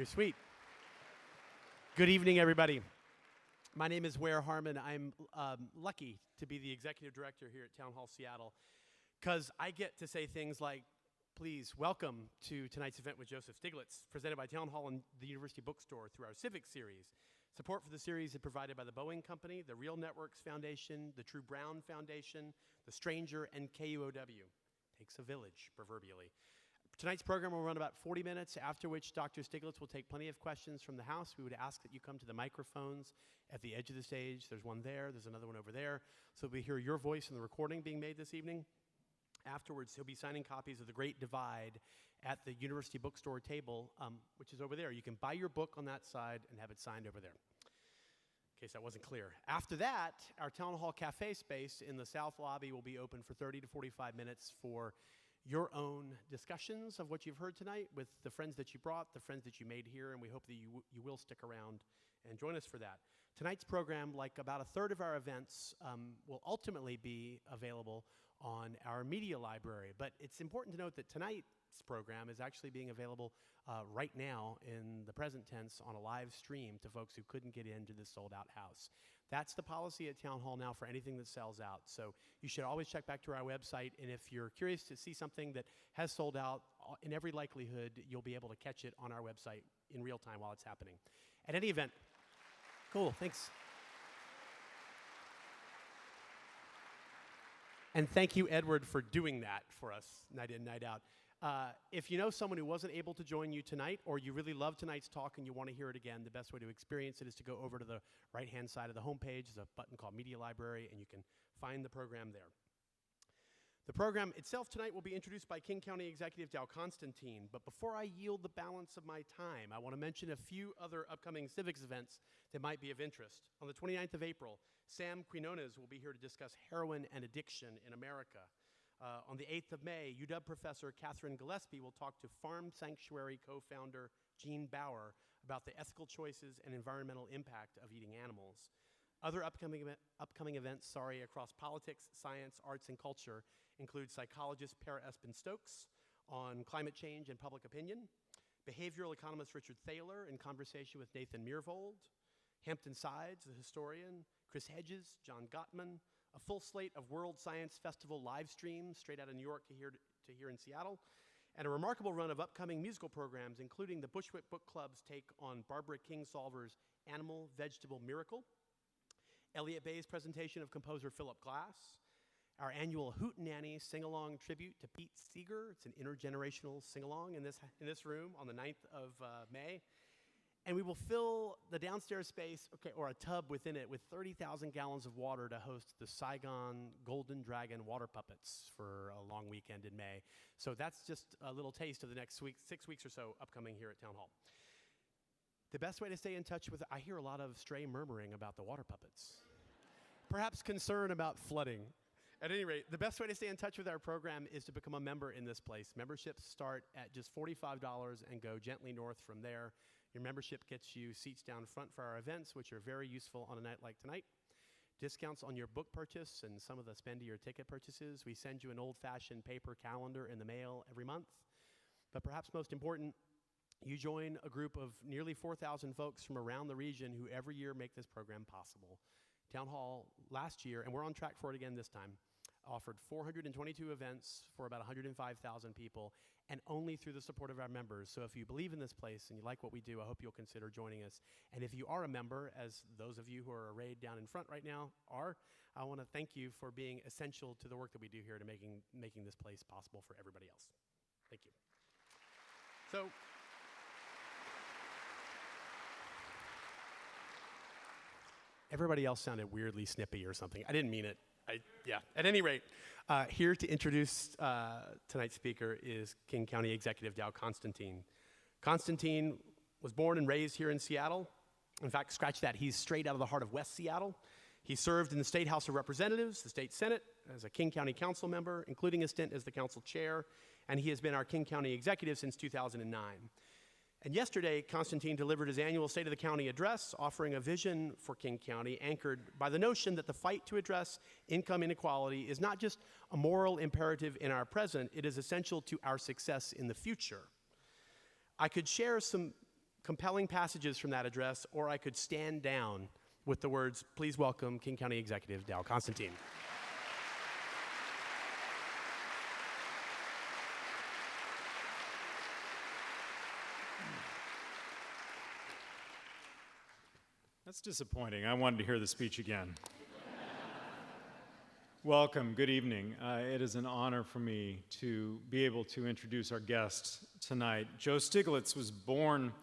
You're sweet. Good evening, everybody. My name is Ware Harmon. I'm lucky to be the executive director here at Town Hall Seattle because I get to say things like, please welcome to tonight's event with Joseph Stiglitz, presented by Town Hall and the University Bookstore through our Civic Series. Support for the series is provided by the Boeing Company, the Real Networks Foundation, the True Brown Foundation, the Stranger, and KUOW. Takes a village, proverbially. Tonight's program will run about 40 minutes, after which Dr. Stiglitz will take plenty of questions from the house. We would ask that you come to the microphones at the edge of the stage. There's one there, there's another one over there. So we hear your voice in the recording being made this evening. Afterwards, he'll be signing copies of The Great Divide at the University Bookstore table, which is over there. You can buy your book on that side and have it signed over there, in case that wasn't clear. After that, our Town Hall Cafe space in the South Lobby will be open for 30 to 45 minutes for your own discussions of what you've heard tonight with the friends that you brought, the friends that you made here, and we hope that you will stick around and join us for that. Tonight's program, like about a third of our events, will ultimately be available on our media library. But it's important to note that tonight's program is actually being available right now in the present tense on a live stream to folks who couldn't get into this sold-out house. That's the policy at Town Hall now for anything that sells out. So you should always check back to our website, and if you're curious to see something that has sold out, in every likelihood, you'll be able to catch it on our website in real time while it's happening. At any event, cool, thanks. And thank you, Edward, for doing that for us night in, night out. If you know someone who wasn't able to join you tonight, or you really love tonight's talk and you want to hear it again, the best way to experience it is to go over to the right-hand side of the homepage. There's a button called Media Library, and you can find the program there. The program itself tonight will be introduced by King County Executive Dow Constantine, but before I yield the balance of my time, I want to mention a few other upcoming civics events that might be of interest. On the 29th of April, Sam Quinones will be here to discuss heroin and addiction in America. On the 8th of May, UW professor Catherine Gillespie will talk to Farm Sanctuary co-founder Gene Bauer about the ethical choices and environmental impact of eating animals. Other upcoming events across politics, science, arts, and culture include psychologist Para Espen-Stokes on climate change and public opinion, behavioral economist Richard Thaler in conversation with Nathan Myhrvold, Hampton Sides, the historian, Chris Hedges, John Gottman, a full slate of World Science Festival live streams straight out of New York to here in Seattle, and a remarkable run of upcoming musical programs, including the Bushwick Book Club's take on Barbara Kingsolver's Animal Vegetable Miracle, Elliott Bay's presentation of composer Philip Glass, our annual Hootenanny sing-along tribute to Pete Seeger. It's an intergenerational sing-along in this room on the 9th of May. And we will fill the downstairs space, or a tub within it, with 30,000 gallons of water to host the Saigon Golden Dragon water puppets for a long weekend in May. So that's just a little taste of the next 6 weeks or so upcoming here at Town Hall. The best way to stay in touch with, I hear a lot of stray murmuring about the water puppets. Perhaps concern about flooding. At any rate, the best way to stay in touch with our program is to become a member in this place. Memberships start at just $45 and go gently north from there. Your membership gets you seats down front for our events, which are very useful on a night like tonight. Discounts on your book purchase and some of the spendier ticket purchases. We send you an old-fashioned paper calendar in the mail every month. But perhaps most important, you join a group of nearly 4,000 folks from around the region who every year make this program possible. Town Hall last year, and we're on track for it again this time, offered 422 events for about 105,000 people, and only through the support of our members. So if you believe in this place and you like what we do, I hope you'll consider joining us. And if you are a member, as those of you who are arrayed down in front right now are, I want to thank you for being essential to the work that we do here to making this place possible for everybody else. Thank you. So, everybody else sounded weirdly snippy or something. I didn't mean it. At any rate, here to introduce tonight's speaker is King County Executive Dow Constantine. Constantine was born and raised here in Seattle. In fact, scratch that, he's straight out of the heart of West Seattle. He served in the State House of Representatives, the State Senate, as a King County Council member, including a stint as the council chair, and he has been our King County executive since 2009. And yesterday, Constantine delivered his annual State of the County address, offering a vision for King County anchored by the notion that the fight to address income inequality is not just a moral imperative in our present, it is essential to our success in the future. I could share some compelling passages from that address, or I could stand down with the words, "Please welcome King County Executive Dow Constantine." That's disappointing. I wanted to hear the speech again. Welcome, good evening. It is an honor for me to be able to introduce our guest tonight. Joe Stiglitz was born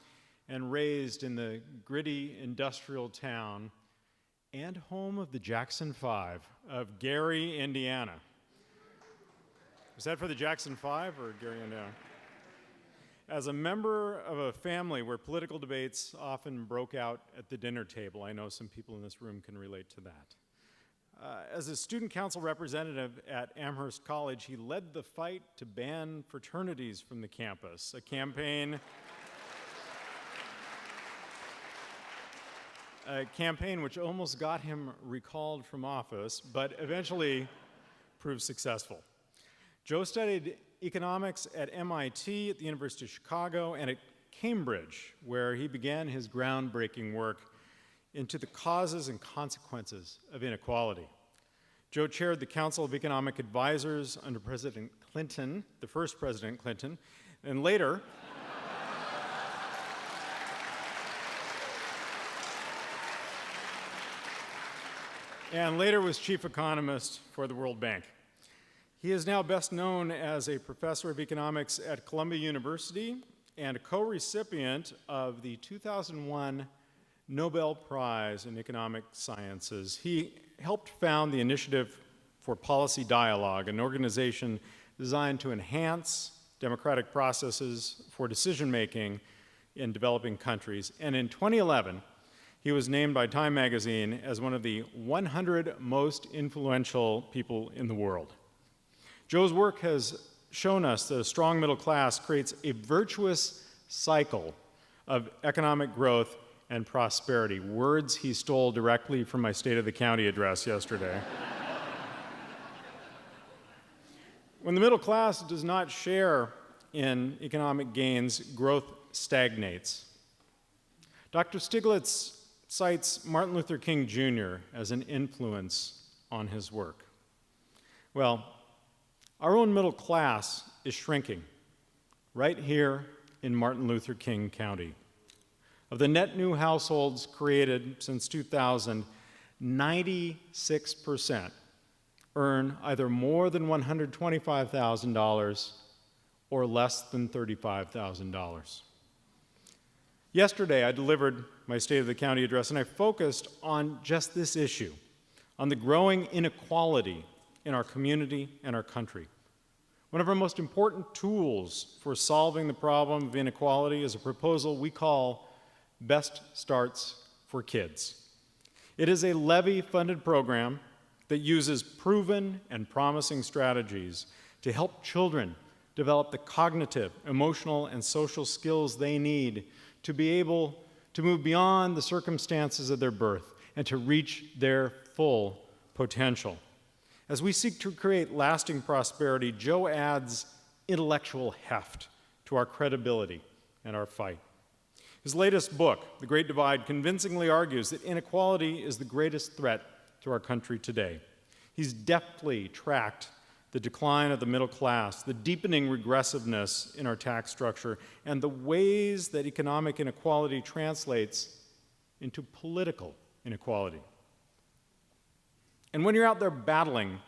and raised in the gritty industrial town and home of the Jackson Five of Gary, Indiana. Was that for the Jackson Five or Gary, Indiana? As a member of a family where political debates often broke out at the dinner table, I know some people in this room can relate to that. As a student council representative at Amherst College, he led the fight to ban fraternities from the campus, a campaign which almost got him recalled from office, but eventually proved successful. Joe studied economics at MIT, at the University of Chicago, and at Cambridge, where he began his groundbreaking work into the causes and consequences of inequality. Joe chaired the Council of Economic Advisors under President Clinton, the first President Clinton, and later was chief economist for the World Bank. He is now best known as a professor of economics at Columbia University and a co-recipient of the 2001 Nobel Prize in Economic Sciences. He helped found the Initiative for Policy Dialogue, an organization designed to enhance democratic processes for decision-making in developing countries. And in 2011, he was named by Time magazine as one of the 100 most influential people in the world. Joe's work has shown us that a strong middle class creates a virtuous cycle of economic growth and prosperity, words he stole directly from my State of the County address yesterday. When the middle class does not share in economic gains, growth stagnates. Dr. Stiglitz cites Martin Luther King Jr. as an influence on his work. Well, our own middle class is shrinking right here in Martin Luther King County. Of the net new households created since 2000, 96% earn either more than $125,000 or less than $35,000. Yesterday, I delivered my State of the County address, and I focused on just this issue, on the growing inequality in our community and our country. One of our most important tools for solving the problem of inequality is a proposal we call Best Starts for Kids. It is a levy-funded program that uses proven and promising strategies to help children develop the cognitive, emotional, and social skills they need to be able to move beyond the circumstances of their birth and to reach their full potential. As we seek to create lasting prosperity, Joe adds intellectual heft to our credibility and our fight. His latest book, The Great Divide, convincingly argues that inequality is the greatest threat to our country today. He's deftly tracked the decline of the middle class, the deepening regressiveness in our tax structure, and the ways that economic inequality translates into political inequality. And when you're out there battling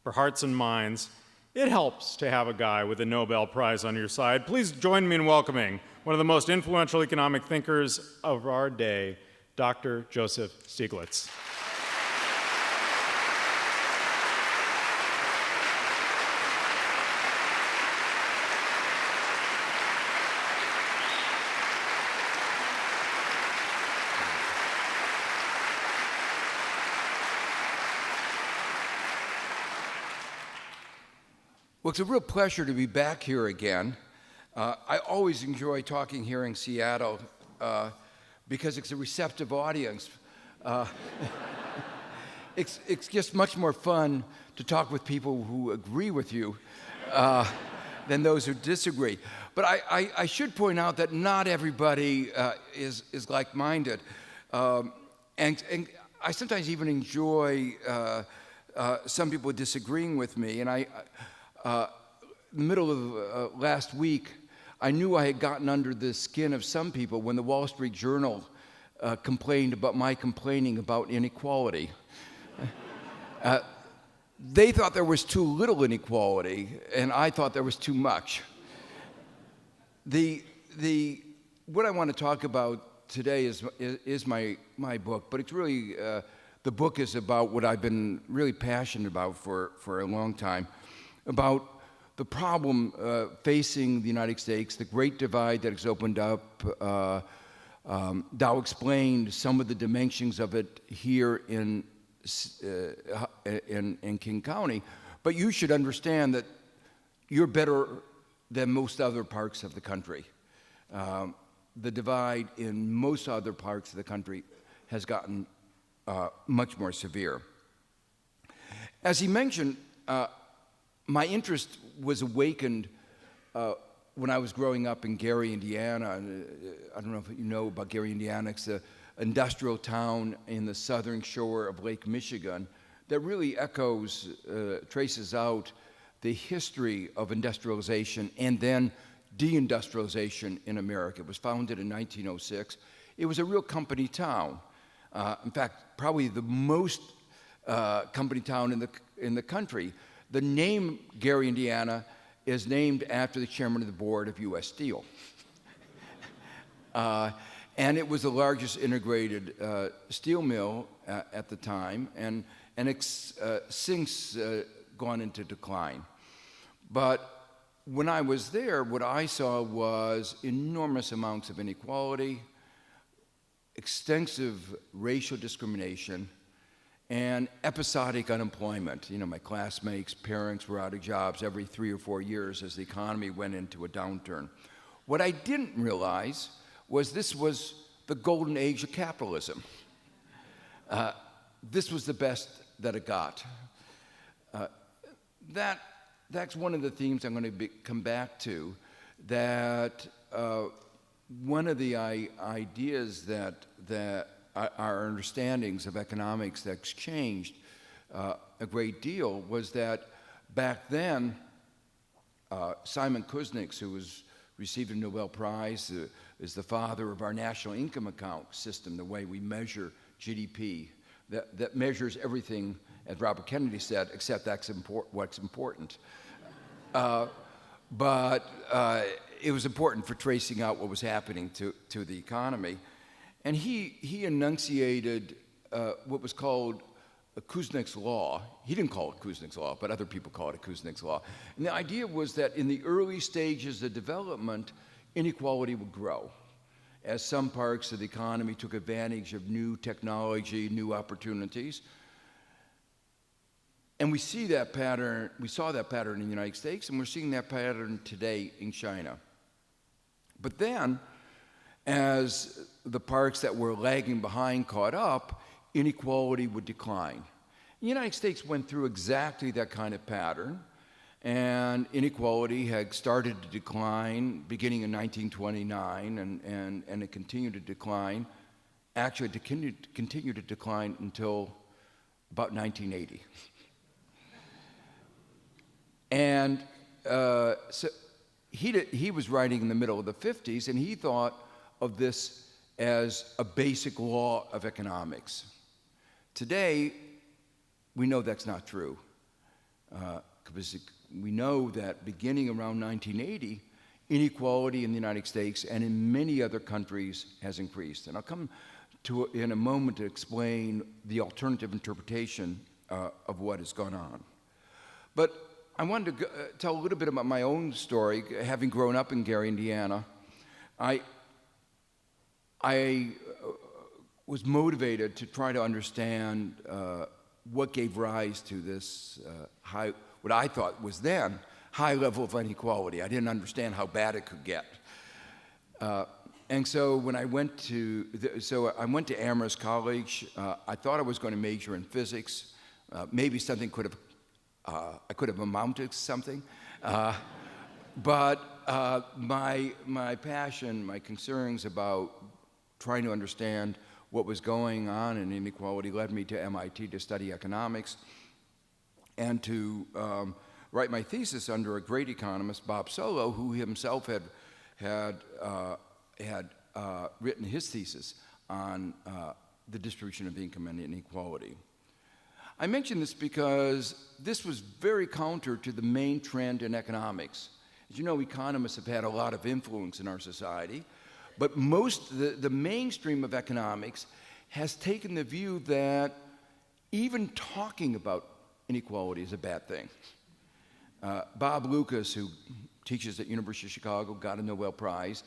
for hearts and minds, it helps to have a guy with a Nobel Prize on your side. Please join me in welcoming one of the most influential economic thinkers of our day, Dr. Joseph Stiglitz. Well, it's a real pleasure to be back here again. I always enjoy talking here in Seattle because it's a receptive audience. It's just much more fun to talk with people who agree with you than those who disagree. But I should point out that not everybody is like-minded. And I sometimes even enjoy some people disagreeing with me. And in the middle of last week, I knew I had gotten under the skin of some people when the Wall Street Journal complained about my complaining about inequality. They thought there was too little inequality, and I thought there was too much. What I want to talk about today is my book, but it's really the book is about what I've been really passionate about for a long time, about the problem facing the United States, the great divide that has opened up. Dow explained some of the dimensions of it here in King County, but you should understand that you're better than most other parts of the country. The divide in most other parts of the country has gotten much more severe. As he mentioned, my interest was awakened when I was growing up in Gary, Indiana. I don't know if you know about Gary, Indiana. It's an industrial town in the southern shore of Lake Michigan that really traces out the history of industrialization and then deindustrialization in America. It was founded in 1906. It was a real company town. In fact, probably the most company town in the country. The name Gary, Indiana, is named after the chairman of the board of U.S. Steel. And it was the largest integrated steel mill at the time, and it's since gone into decline. But when I was there, what I saw was enormous amounts of inequality, extensive racial discrimination, and episodic unemployment. You know, my classmates' parents were out of jobs every 3 or 4 years as the economy went into a downturn. What I didn't realize was this was the golden age of capitalism. This was the best that it got. That's one of the themes I'm going to come back to, that one of the ideas that our understandings of economics that's changed a great deal was that back then, Simon Kuznets, who received a Nobel Prize, is the father of our national income account system, the way we measure GDP, that measures everything, as Robert Kennedy said, except what's important. But it was important for tracing out what was happening to the economy. And he enunciated what was called a Kuznets law. He didn't call it Kuznets law, but other people call it a Kuznets law. And the idea was that in the early stages of development, inequality would grow as some parts of the economy took advantage of new technology, new opportunities. And we saw that pattern in the United States, and we're seeing that pattern today in China. But then, as the parts that were lagging behind caught up, inequality would decline. The United States went through exactly that kind of pattern, and inequality had started to decline beginning in 1929, and it continued to decline. Actually, it continued to decline until about 1980. And so he was writing in the middle of the 50s, and he thought of this as a basic law of economics. Today, we know that's not true. Because we know that beginning around 1980, inequality in the United States and in many other countries has increased. And I'll come to in a moment to explain the alternative interpretation of what has gone on. But I wanted to tell a little bit about my own story. Having grown up in Gary, Indiana, I was motivated to try to understand what gave rise to this what I thought was then high level of inequality. I didn't understand how bad it could get. And so when I went to Amherst College. I thought I was going to major in physics. Maybe something I could have amounted to something. But my passion, my concerns about trying to understand what was going on in inequality led me to MIT to study economics and to write my thesis under a great economist, Bob Solow, who himself had written his thesis on the distribution of income and inequality. I mention this because this was very counter to the main trend in economics. As you know, economists have had a lot of influence in our society, but the mainstream of economics has taken the view that even talking about inequality is a bad thing. Bob Lucas, who teaches at University of Chicago, got a Nobel Prize,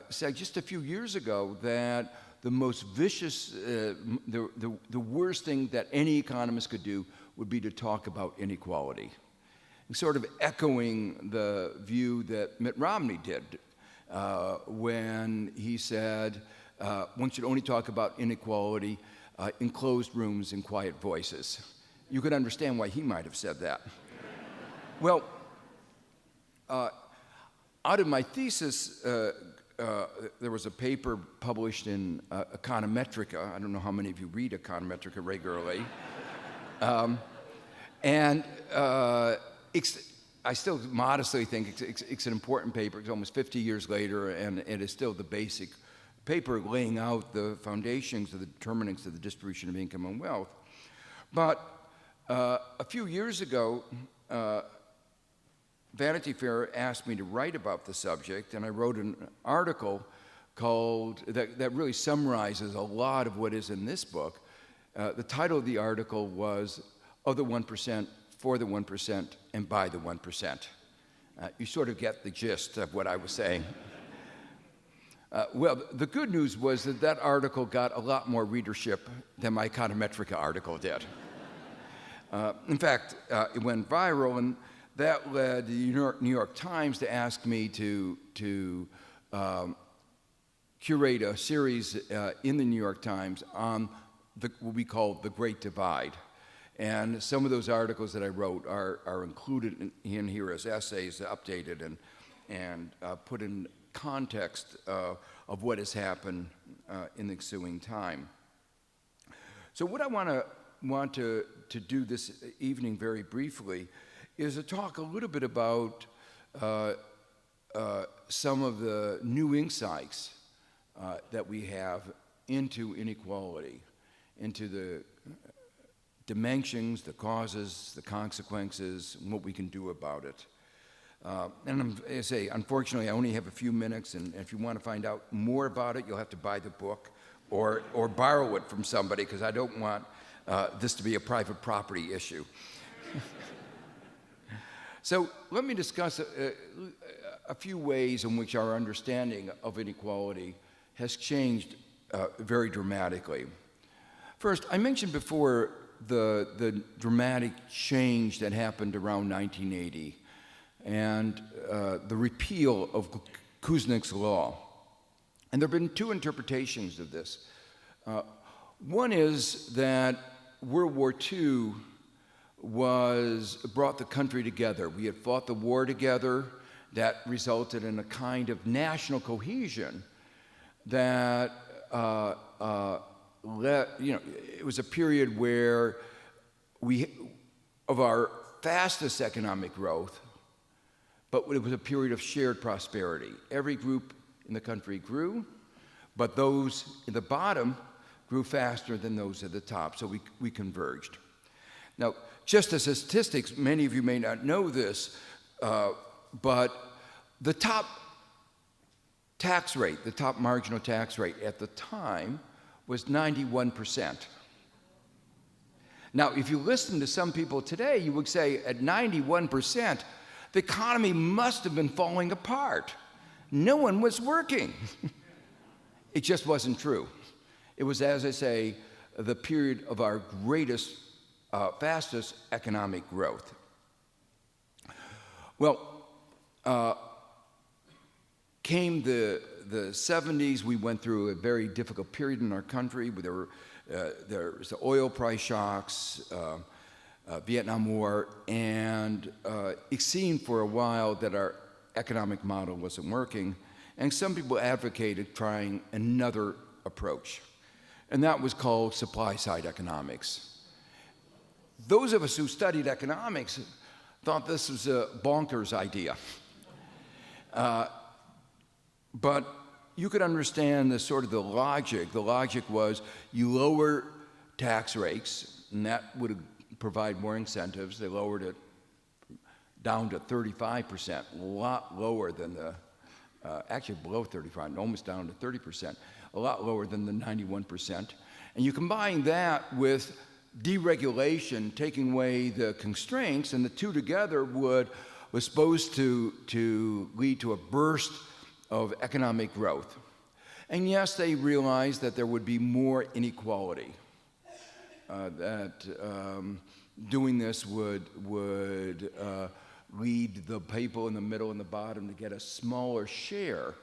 said just a few years ago that the most vicious, the worst thing that any economist could do would be to talk about inequality. And sort of echoing the view that Mitt Romney did when he said one should only talk about inequality in closed rooms and quiet voices. You could understand why he might have said that. Well, out of my thesis, there was a paper published in Econometrica. I don't know how many of you read Econometrica regularly. I still modestly think it's an important paper. It's almost 50 years later, and it is still the basic paper laying out the foundations of the determinants of the distribution of income and wealth. But a few years ago, Vanity Fair asked me to write about the subject, and I wrote an article called that really summarizes a lot of what is in this book. The title of the article was "Of the 1%, for the 1%, and by the 1%." You sort of get the gist of what I was saying. Well, the good news was that article got a lot more readership than my Econometrica article did. In fact, it went viral, and that led the New York Times to ask me to curate a series in the New York Times on what we call the Great Divide. And some of those articles that I wrote are included in here as essays, updated and put in context of what has happened in the ensuing time. So what I want to do this evening very briefly is to talk a little bit about some of the new insights that we have into inequality, into the dimensions, the causes, the consequences, and what we can do about it. And I say, unfortunately, I only have a few minutes, and if you want to find out more about it, you'll have to buy the book or borrow it from somebody, because I don't want this to be a private property issue. So let me discuss a few ways in which our understanding of inequality has changed very dramatically. First, I mentioned before the dramatic change that happened around 1980 and the repeal of Kuznick's law. And there have been two interpretations of this. One is that World War II brought the country together. We had fought the war together. That resulted in a kind of national cohesion that it was a period where of our fastest economic growth, but it was a period of shared prosperity. Every group in the country grew, but those in the bottom grew faster than those at the top, so we converged. Now, just as statistics, many of you may not know this, but the top tax rate, the top marginal tax rate at the time was 91%. Now, if you listen to some people today, you would say at 91%, the economy must have been falling apart. No one was working. It just wasn't true. It was, as I say, the period of our greatest, fastest economic growth. Well, came the 70s. We went through a very difficult period in our country. There was the oil price shocks, Vietnam War, and it seemed for a while that our economic model wasn't working, and some people advocated trying another approach, and that was called supply-side economics. Those of us who studied economics thought this was a bonkers idea. But you could understand the sort of the logic. The logic was you lower tax rates, and that would provide more incentives. They lowered it down to 35%, a lot lower than the, actually below 35, almost down to 30%, a lot lower than the 91%. And you combine that with deregulation, taking away the constraints, and the two together was supposed to lead to a burst of economic growth. And yes, they realized that there would be more inequality, that doing this would lead the people in the middle and the bottom to get a smaller share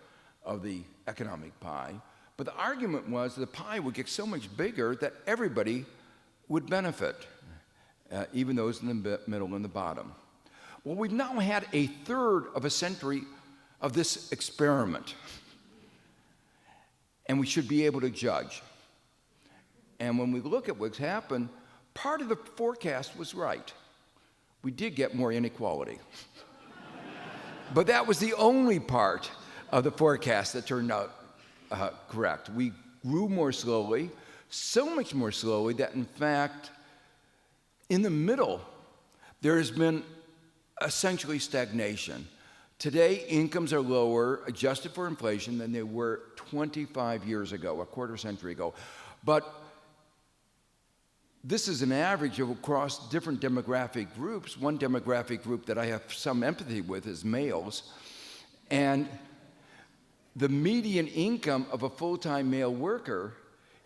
of the economic pie. But the argument was the pie would get so much bigger that everybody would benefit, even those in the middle and the bottom. Well, we've now had a third of a century of this experiment, and we should be able to judge. And when we look at what's happened, part of the forecast was right. We did get more inequality. But that was the only part of the forecast that turned out correct. We grew more slowly, so much more slowly that, in fact, in the middle, there has been essentially stagnation. Today, incomes are lower, adjusted for inflation, than they were 25 years ago, a quarter century ago. But this is an average of across different demographic groups. One demographic group that I have some empathy with is males. And the median income of a full-time male worker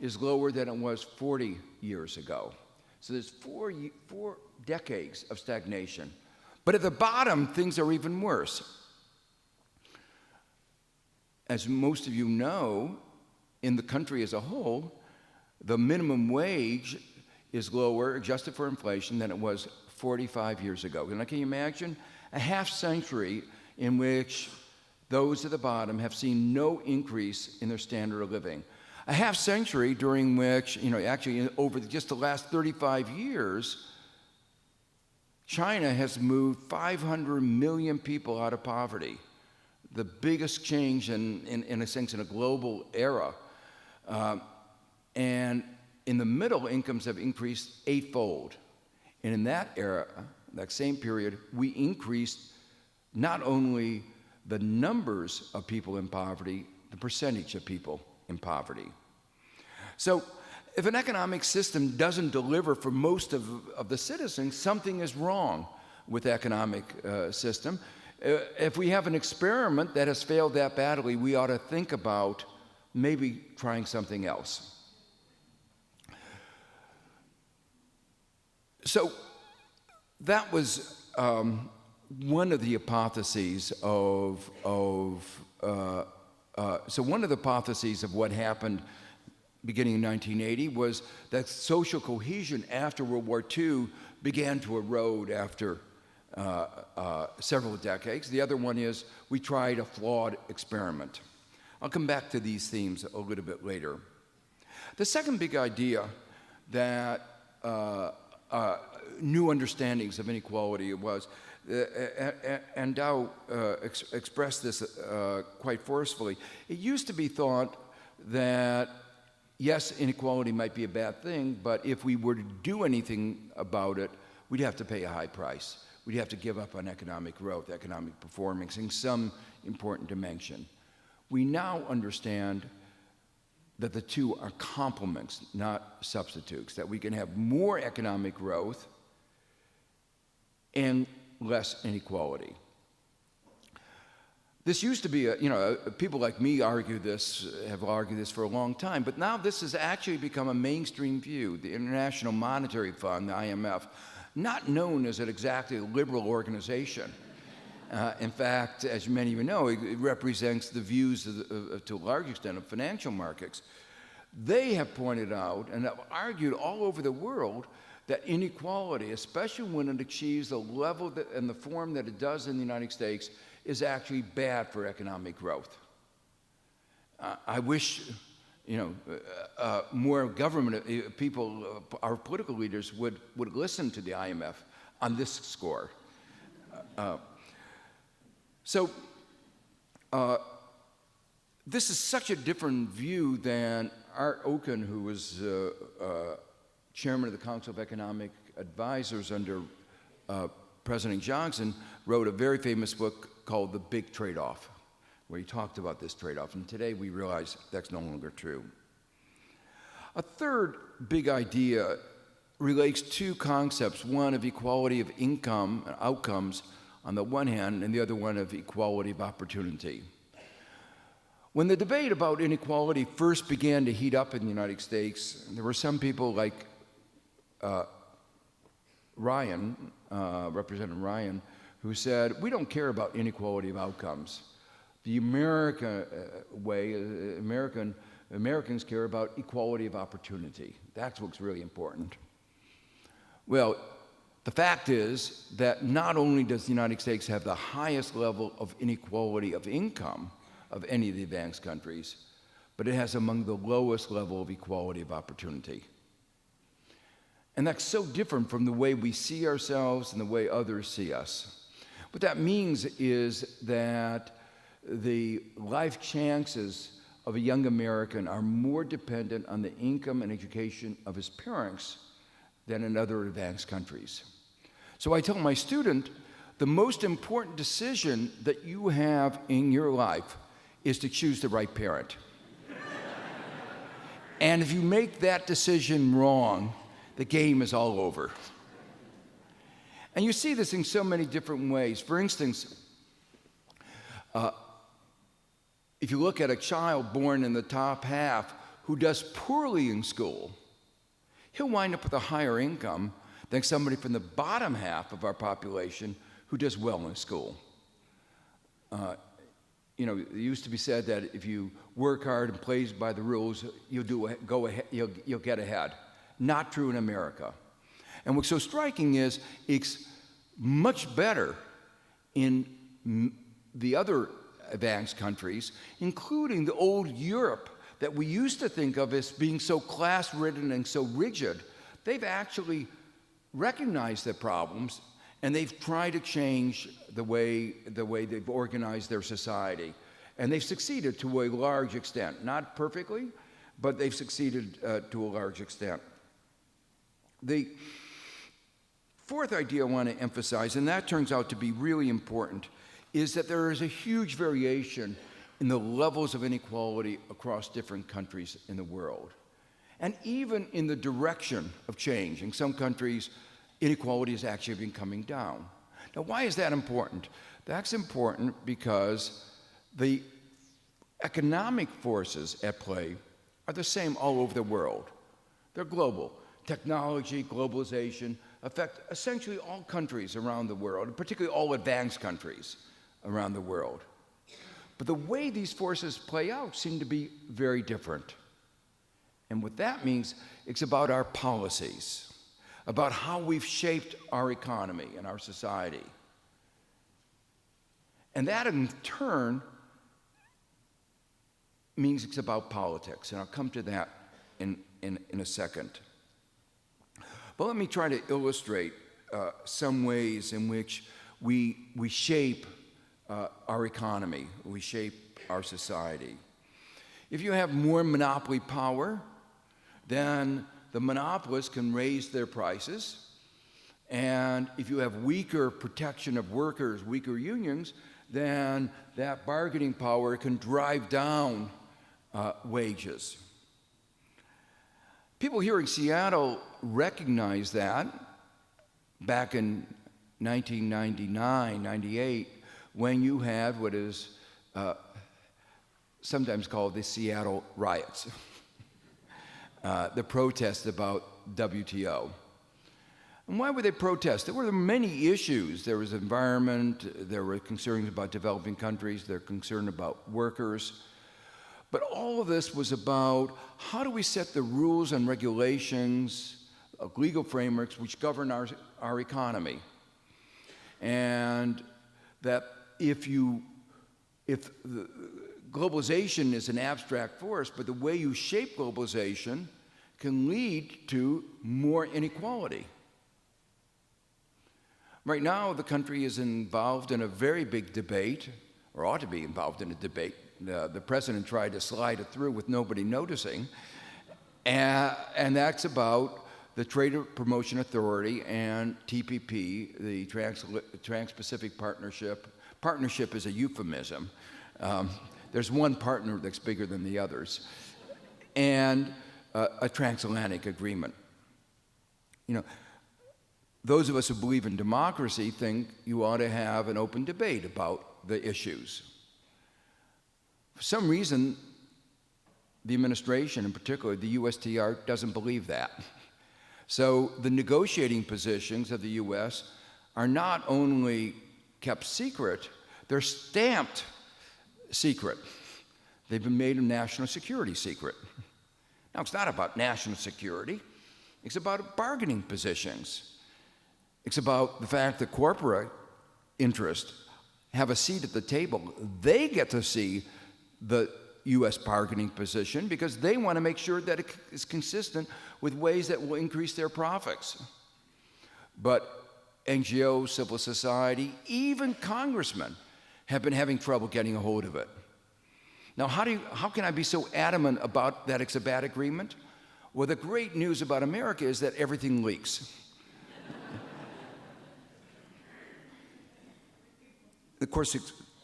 is lower than it was 40 years ago. So there's four decades of stagnation. But at the bottom, things are even worse. As most of you know, in the country as a whole, the minimum wage is lower, adjusted for inflation, than it was 45 years ago. And can you imagine a half century in which those at the bottom have seen no increase in their standard of living? A half century during which, actually over just the last 35 years, China has moved 500 million people out of poverty. The biggest change in a sense in a global era. And in the middle, incomes have increased eightfold. And in that era, that same period, we increased not only the numbers of people in poverty, the percentage of people in poverty. So if an economic system doesn't deliver for most of the citizens, something is wrong with the economic system. If we have an experiment that has failed that badly, we ought to think about maybe trying something else. So that was one of the hypotheses of what happened beginning in 1980 was that social cohesion after World War II began to erode after several decades. The other one is we tried a flawed experiment. I'll come back to these themes a little bit later. The second big idea that new understandings of inequality was, and Dow expressed this quite forcefully, it used to be thought that yes, inequality might be a bad thing, but if we were to do anything about it, we'd have to pay a high price. We'd have to give up on economic growth, economic performance in some important dimension. We now understand that the two are complements, not substitutes, that we can have more economic growth and less inequality. This used to be, people like me have argued this for a long time, but now this has actually become a mainstream view. The International Monetary Fund, the IMF, not known as an exactly liberal organization. In fact, as many of you know, it represents the views to a large extent of financial markets. They have pointed out and have argued all over the world that inequality, especially when it achieves the level and the form that it does in the United States, is actually bad for economic growth. I wish, more government people, our political leaders would listen to the IMF on this score. This is such a different view than Art Okun, who was chairman of the Council of Economic Advisors under President Johnson, wrote a very famous book called The Big Trade-Off, where he talked about this trade-off. And today we realize that's no longer true. A third big idea relates to concepts, one of equality of income and outcomes on the one hand, and the other one of equality of opportunity. When the debate about inequality first began to heat up in the United States, there were some people like Representative Ryan, who said, we don't care about inequality of outcomes. The American way, Americans care about equality of opportunity. That's what's really important. Well, the fact is that not only does the United States have the highest level of inequality of income of any of the advanced countries, but it has among the lowest level of equality of opportunity. And that's so different from the way we see ourselves and the way others see us. What that means is that the life chances of a young American are more dependent on the income and education of his parents than in other advanced countries. So I tell my student, the most important decision that you have in your life is to choose the right parent. And if you make that decision wrong, the game is all over. And you see this in so many different ways. For instance, if you look at a child born in the top half who does poorly in school, he'll wind up with a higher income than somebody from the bottom half of our population who does well in school. It used to be said that if you work hard and play by the rules, you'll get ahead. Not true in America. And what's so striking is it's much better in the other advanced countries, including the old Europe that we used to think of as being so class-ridden and so rigid. They've actually recognized their problems, and they've tried to change the way they've organized their society. And they've succeeded to a large extent. Not perfectly, but they've succeeded to a large extent. The fourth idea I want to emphasize, and that turns out to be really important, is that there is a huge variation in the levels of inequality across different countries in the world. And even in the direction of change. In some countries, inequality has actually been coming down. Now, why is that important? That's important because the economic forces at play are the same all over the world. They're global. Technology, globalization affect essentially all countries around the world, and particularly all advanced countries around the world. But the way these forces play out seem to be very different. And what that means, it's about our policies, about how we've shaped our economy and our society. And that in turn means it's about politics, and I'll come to that in a second. But let me try to illustrate some ways in which we shape our economy, we shape our society. If you have more monopoly power, then the monopolists can raise their prices. And if you have weaker protection of workers, weaker unions, then that bargaining power can drive down wages. People here in Seattle recognize that back in 1999, 98, when you had what is sometimes called the Seattle riots, the protests about WTO. And why would they protest? There were many issues. There was environment, there were concerns about developing countries, there were concerns about workers. But all of this was about how do we set the rules and regulations, legal frameworks which govern our economy. And that if globalization is an abstract force, but the way you shape globalization can lead to more inequality. Right now, the country is involved in a very big debate, or ought to be involved in a debate. The president tried to slide it through with nobody noticing, and that's about the Trade Promotion Authority and TPP, the Trans-Pacific Partnership. Partnership is a euphemism. There's one partner that's bigger than the others, and a transatlantic agreement. You know, those of us who believe in democracy think you ought to have an open debate about the issues. For some reason, the administration, in particular the USTR, doesn't believe that. So the negotiating positions of the US are not only kept secret, they're stamped secret. They've been made a national security secret. Now, it's not about national security. It's about bargaining positions. It's about the fact that corporate interests have a seat at the table. They get to see the U.S. bargaining position because they want to make sure that it is consistent with ways that will increase their profits. But NGOs, civil society, even congressmen have been having trouble getting a hold of it. Now, how can I be so adamant about that it's a bad agreement? Well, the great news about America is that everything leaks. Of course,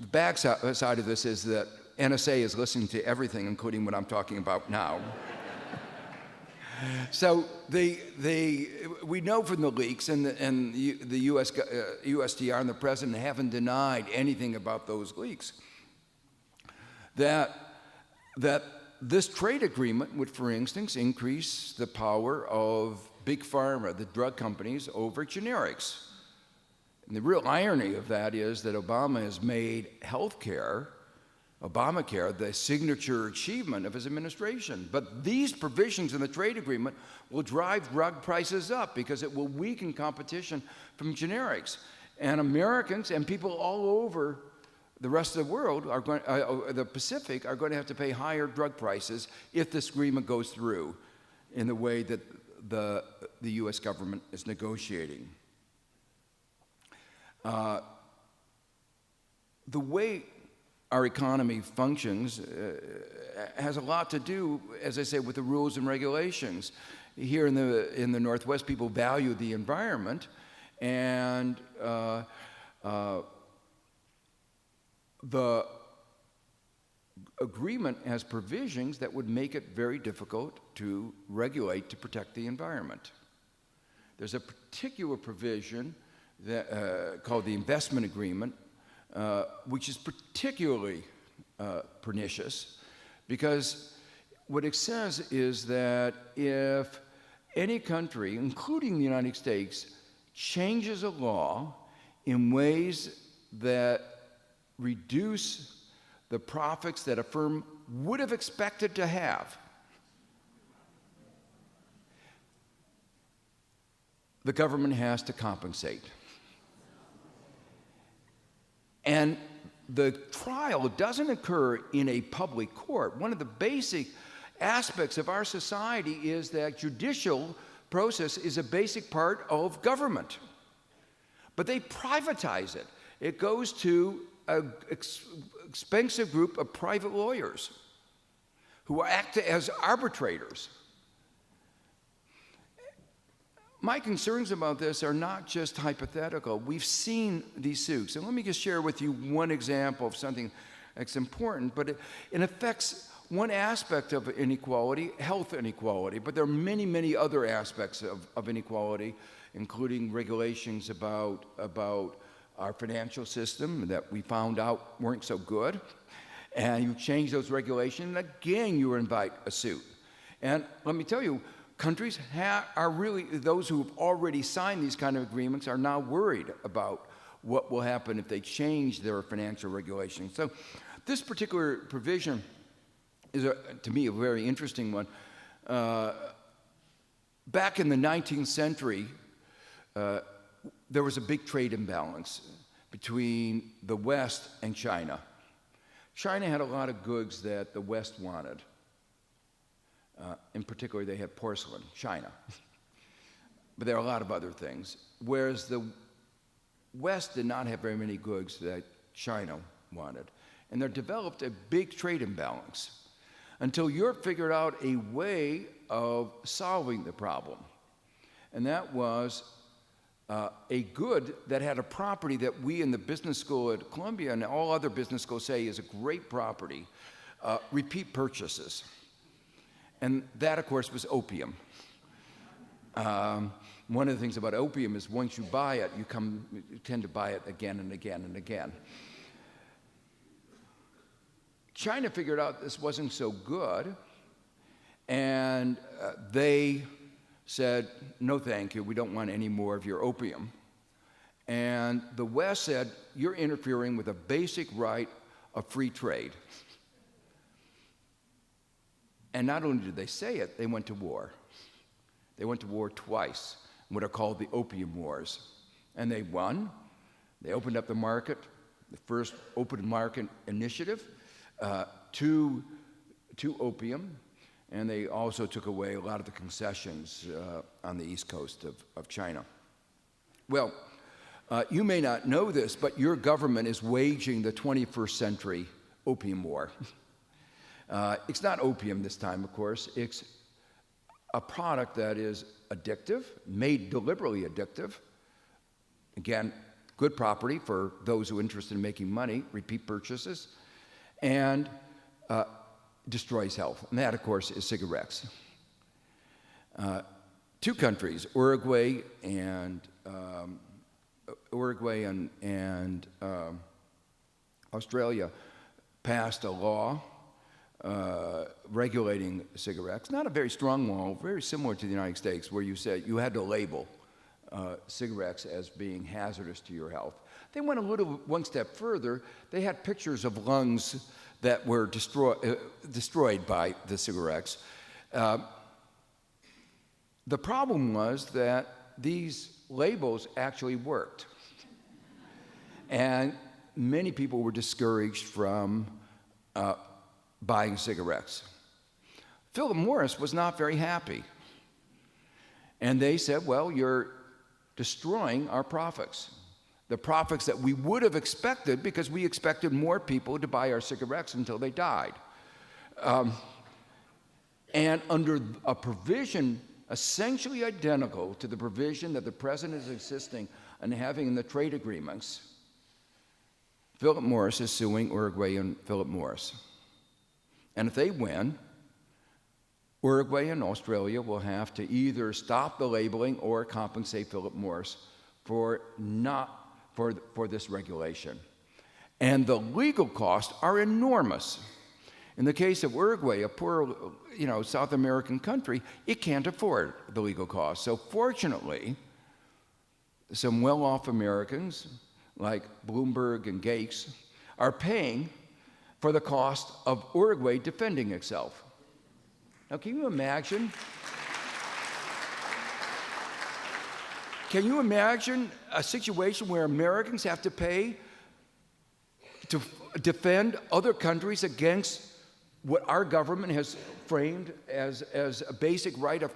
the bad side of this is that NSA is listening to everything, including what I'm talking about now. So we know from the leaks, and the US, USTR and the president haven't denied anything about those leaks, that this trade agreement would, for instance, increase the power of big pharma, the drug companies, over generics. And the real irony of that is that Obama has made healthcare, Obamacare, the signature achievement of his administration. But these provisions in the trade agreement will drive drug prices up because it will weaken competition from generics. And Americans and people all over the rest of the world, are going, the Pacific, are going to have to pay higher drug prices if this agreement goes through in the way that the U.S. government is negotiating. The way our economy functions has a lot to do, as I say, with the rules and regulations. Here in the Northwest, people value the environment, and the agreement has provisions that would make it very difficult to regulate to protect the environment. There's a particular provision that, called the investment agreement, which is particularly pernicious, because what it says is that if any country, including the United States, changes a law in ways that reduce the profits that a firm would have expected to have, the government has to compensate. And the trial doesn't occur in a public court. One of the basic aspects of our society is that judicial process is a basic part of government. But they privatize it. It goes to an expensive group of private lawyers who act as arbitrators. My concerns about this are not just hypothetical. We've seen these suits. And let me just share with you one example of something that's important, but it affects one aspect of inequality, health inequality, but there are many, many other aspects of inequality, including regulations about our financial system that we found out weren't so good. And you change those regulations, and again, you invite a suit. And let me tell you, countries are really, those who have already signed these kind of agreements are now worried about what will happen if they change their financial regulations. So this particular provision is, to me, a very interesting one. Back in the 19th century, there was a big trade imbalance between the West and China. China had a lot of goods that the West wanted. In particular, they had porcelain, China. But there are a lot of other things. Whereas the West did not have very many goods that China wanted. And there developed a big trade imbalance until Europe figured out a way of solving the problem. And that was a good that had a property that we in the business school at Columbia and all other business schools say is a great property, repeat purchases. And that, of course, was opium. One of the things about opium is once you buy it, you tend to buy it again and again and again. China figured out this wasn't so good, and they said, no thank you, we don't want any more of your opium. And the West said, you're interfering with a basic right of free trade. And not only did they say it, they went to war. They went to war twice, what are called the Opium Wars. And they won. They opened up the market, the first open market initiative to opium. And they also took away a lot of the concessions on the east coast of China. Well, you may not know this, but your government is waging the 21st century opium war. It's not opium this time, of course. It's a product that is addictive, made deliberately addictive. Again, good property for those who are interested in making money, repeat purchases, and destroys health. And that, of course, is cigarettes. Two countries, Uruguay and Australia, passed a law regulating cigarettes. Not a very strong law, very similar to the United States, where you said you had to label cigarettes as being hazardous to your health. They went one step further. They had pictures of lungs that were destroyed by the cigarettes. The problem was that these labels actually worked. And many people were discouraged from buying cigarettes. Philip Morris was not very happy. And they said, well, you're destroying our profits. The profits that we would have expected because we expected more people to buy our cigarettes until they died. And under a provision essentially identical to the provision that the president is insisting on having in the trade agreements, Philip Morris is suing Uruguay and Philip Morris. And if they win, Uruguay and Australia will have to either stop the labeling or compensate Philip Morris for this regulation. And the legal costs are enormous. In the case of Uruguay, a poor, South American country, it can't afford the legal costs. So fortunately, some well-off Americans, like Bloomberg and Gates, are paying for the cost of Uruguay defending itself. Now, can you imagine? Can you imagine a situation where Americans have to pay to defend other countries against what our government has framed as a basic right of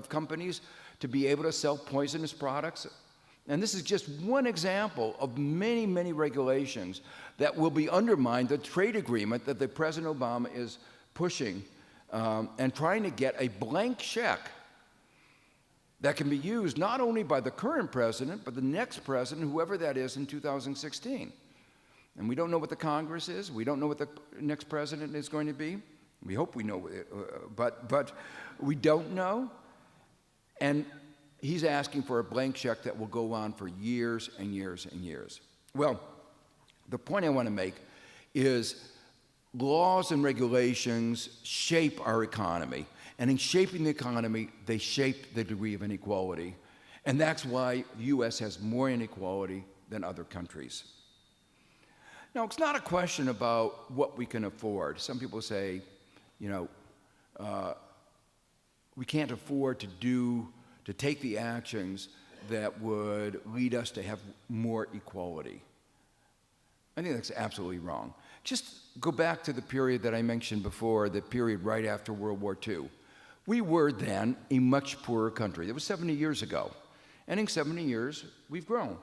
companies to be able to sell poisonous products? And this is just one example of many, many regulations that will be undermined, the trade agreement that the President Obama is pushing and trying to get a blank check that can be used not only by the current president, but the next president, whoever that is in 2016. And we don't know what the Congress is. We don't know what the next president is going to be. We hope we know, but we don't know. And he's asking for a blank check that will go on for years and years and years. Well, the point I want to make is laws and regulations shape our economy. And in shaping the economy, they shape the degree of inequality. And that's why the U.S. has more inequality than other countries. Now, it's not a question about what we can afford. Some people say, we can't afford to take the actions that would lead us to have more equality. I think that's absolutely wrong. Just go back to the period that I mentioned before, the period right after World War II. We were then a much poorer country. That was 70 years ago. And in 70 years, we've grown.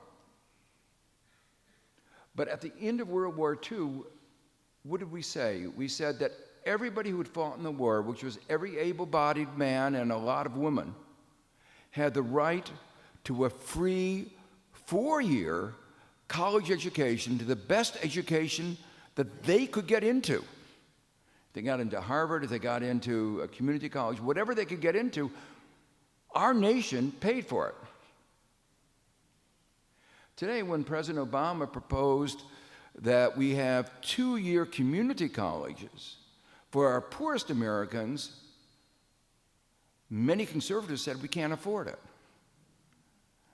But at the end of World War II, what did we say? We said that everybody who had fought in the war, which was every able-bodied man and a lot of women, had the right to a free 4-year college education, to the best education that they could get into. If they got into Harvard, if they got into a community college, whatever they could get into, our nation paid for it. Today, when President Obama proposed that we have 2-year community colleges for our poorest Americans, many conservatives said we can't afford it.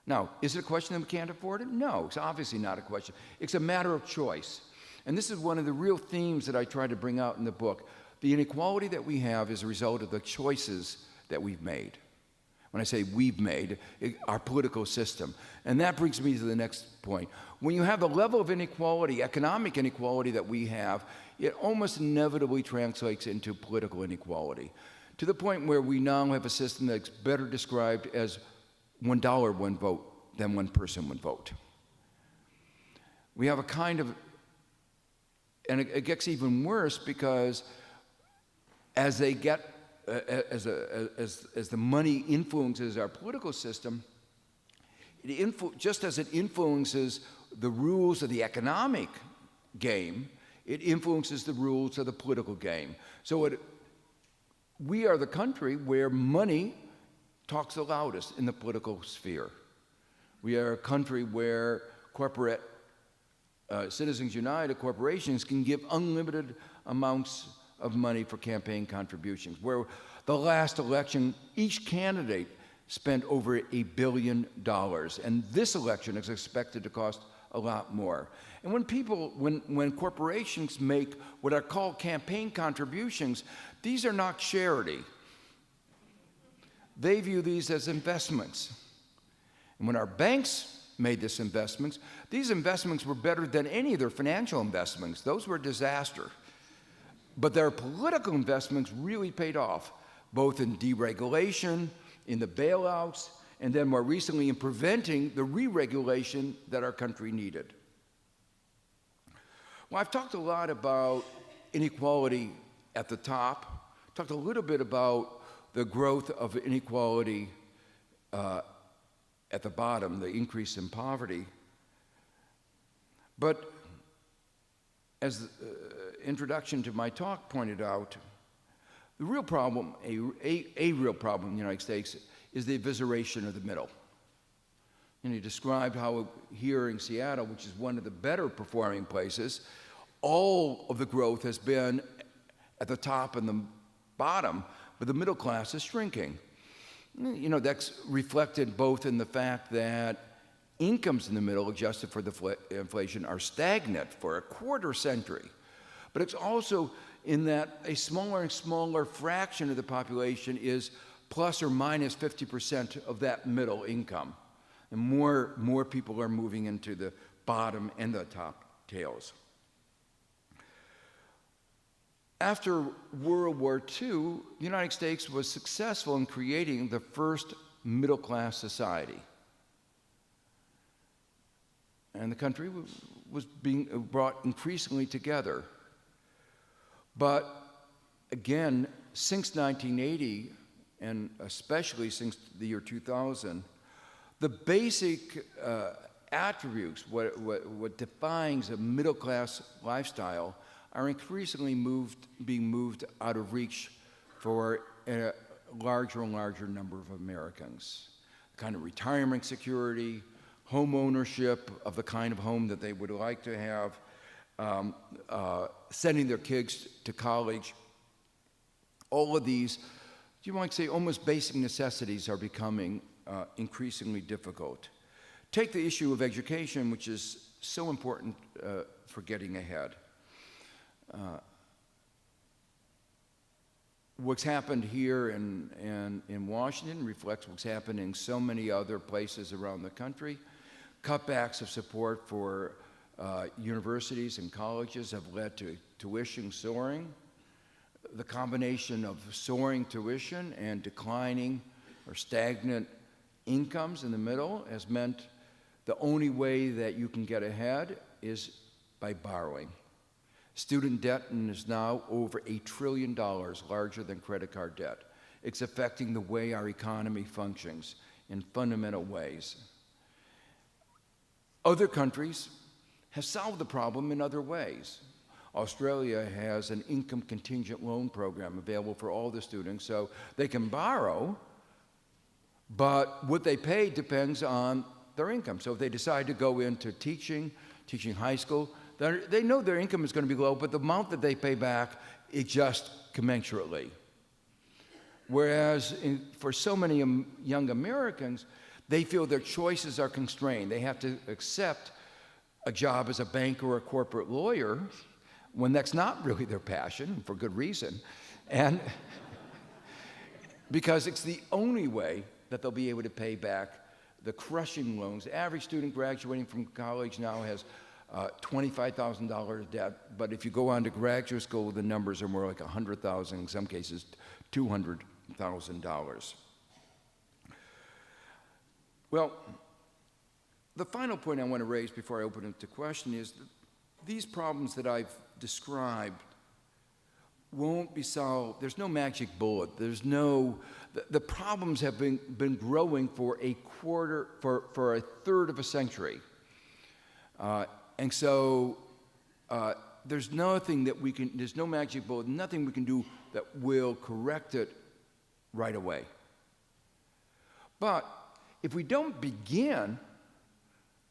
Now, is it a question that we can't afford it? No, it's obviously not a question. It's a matter of choice. And this is one of the real themes that I try to bring out in the book. The inequality that we have is a result of the choices that we've made. When I say we've made, our political system. And that brings me to the next point. When you have the level of inequality, economic inequality that we have, it almost inevitably translates into political inequality, to the point where we now have a system that's better described as $1, 1 vote than 1 person, 1 vote. We have a kind of, and it gets even worse because as they get, as the money influences our political system, just as it influences the rules of the economic game, it influences the rules of the political game. So we are the country where money talks the loudest in the political sphere. We are a country where corporate Citizens United corporations can give unlimited amounts of money for campaign contributions, where the last election, each candidate spent over $1 billion, and this election is expected to cost a lot more. And when corporations make what are called campaign contributions, these are not charity. They view these as investments. And when our banks made these investments were better than any of their financial investments. Those were a disaster. But their political investments really paid off, both in deregulation, in the bailouts, and then more recently in preventing the re-regulation that our country needed. Well, I've talked a lot about inequality at the top, talked a little bit about the growth of inequality at the bottom, the increase in poverty. But as the introduction to my talk pointed out, the real problem, a real problem in the United States is the evisceration of the middle. And he described how here in Seattle, which is one of the better performing places, all of the growth has been at the top and the bottom, but the middle class is shrinking. You know, that's reflected both in the fact that incomes in the middle, adjusted for the inflation, are stagnant for a quarter century. But it's also in that a smaller and smaller fraction of the population is plus or minus 50% of that middle income. And more people are moving into the bottom and the top tails. After World War II, the United States was successful in creating the first middle-class society. And the country was being brought increasingly together. But again, since 1980, and especially since the year 2000, the basic attributes, what defines a middle-class lifestyle, are increasingly being moved out of reach for a larger and larger number of Americans. Kind of retirement security, home ownership of the kind of home that they would like to have, sending their kids to college. All of these, you might say, almost basic necessities are becoming increasingly difficult. Take the issue of education, which is so important for getting ahead. What's happened here in Washington reflects what's happened in so many other places around the country. Cutbacks of support for universities and colleges have led to tuition soaring. The combination of soaring tuition and declining or stagnant incomes in the middle has meant the only way that you can get ahead is by borrowing. Student debt is now over $1 trillion, larger than credit card debt. It's affecting the way our economy functions in fundamental ways. Other countries have solved the problem in other ways. Australia has an income contingent loan program available for all the students, so they can borrow, but what they pay depends on their income. So if they decide to go into teaching high school, they know their income is going to be low, but the amount that they pay back adjusts commensurately. Whereas for so many young Americans, they feel their choices are constrained. They have to accept a job as a banker or a corporate lawyer when that's not really their passion, for good reason. And because it's the only way that they'll be able to pay back the crushing loans. The average student graduating from college now has $25,000 debt, but if you go on to graduate school, the numbers are more like $100,000, in some cases $200,000. Well, the final point I want to raise before I open it to question is that these problems that I've described won't be solved. There's no magic bullet. There's no, the problems have been growing for for a third of a century. And so there's nothing that we can, there's no magic bullet, nothing we can do that will correct it right away. But if we don't begin,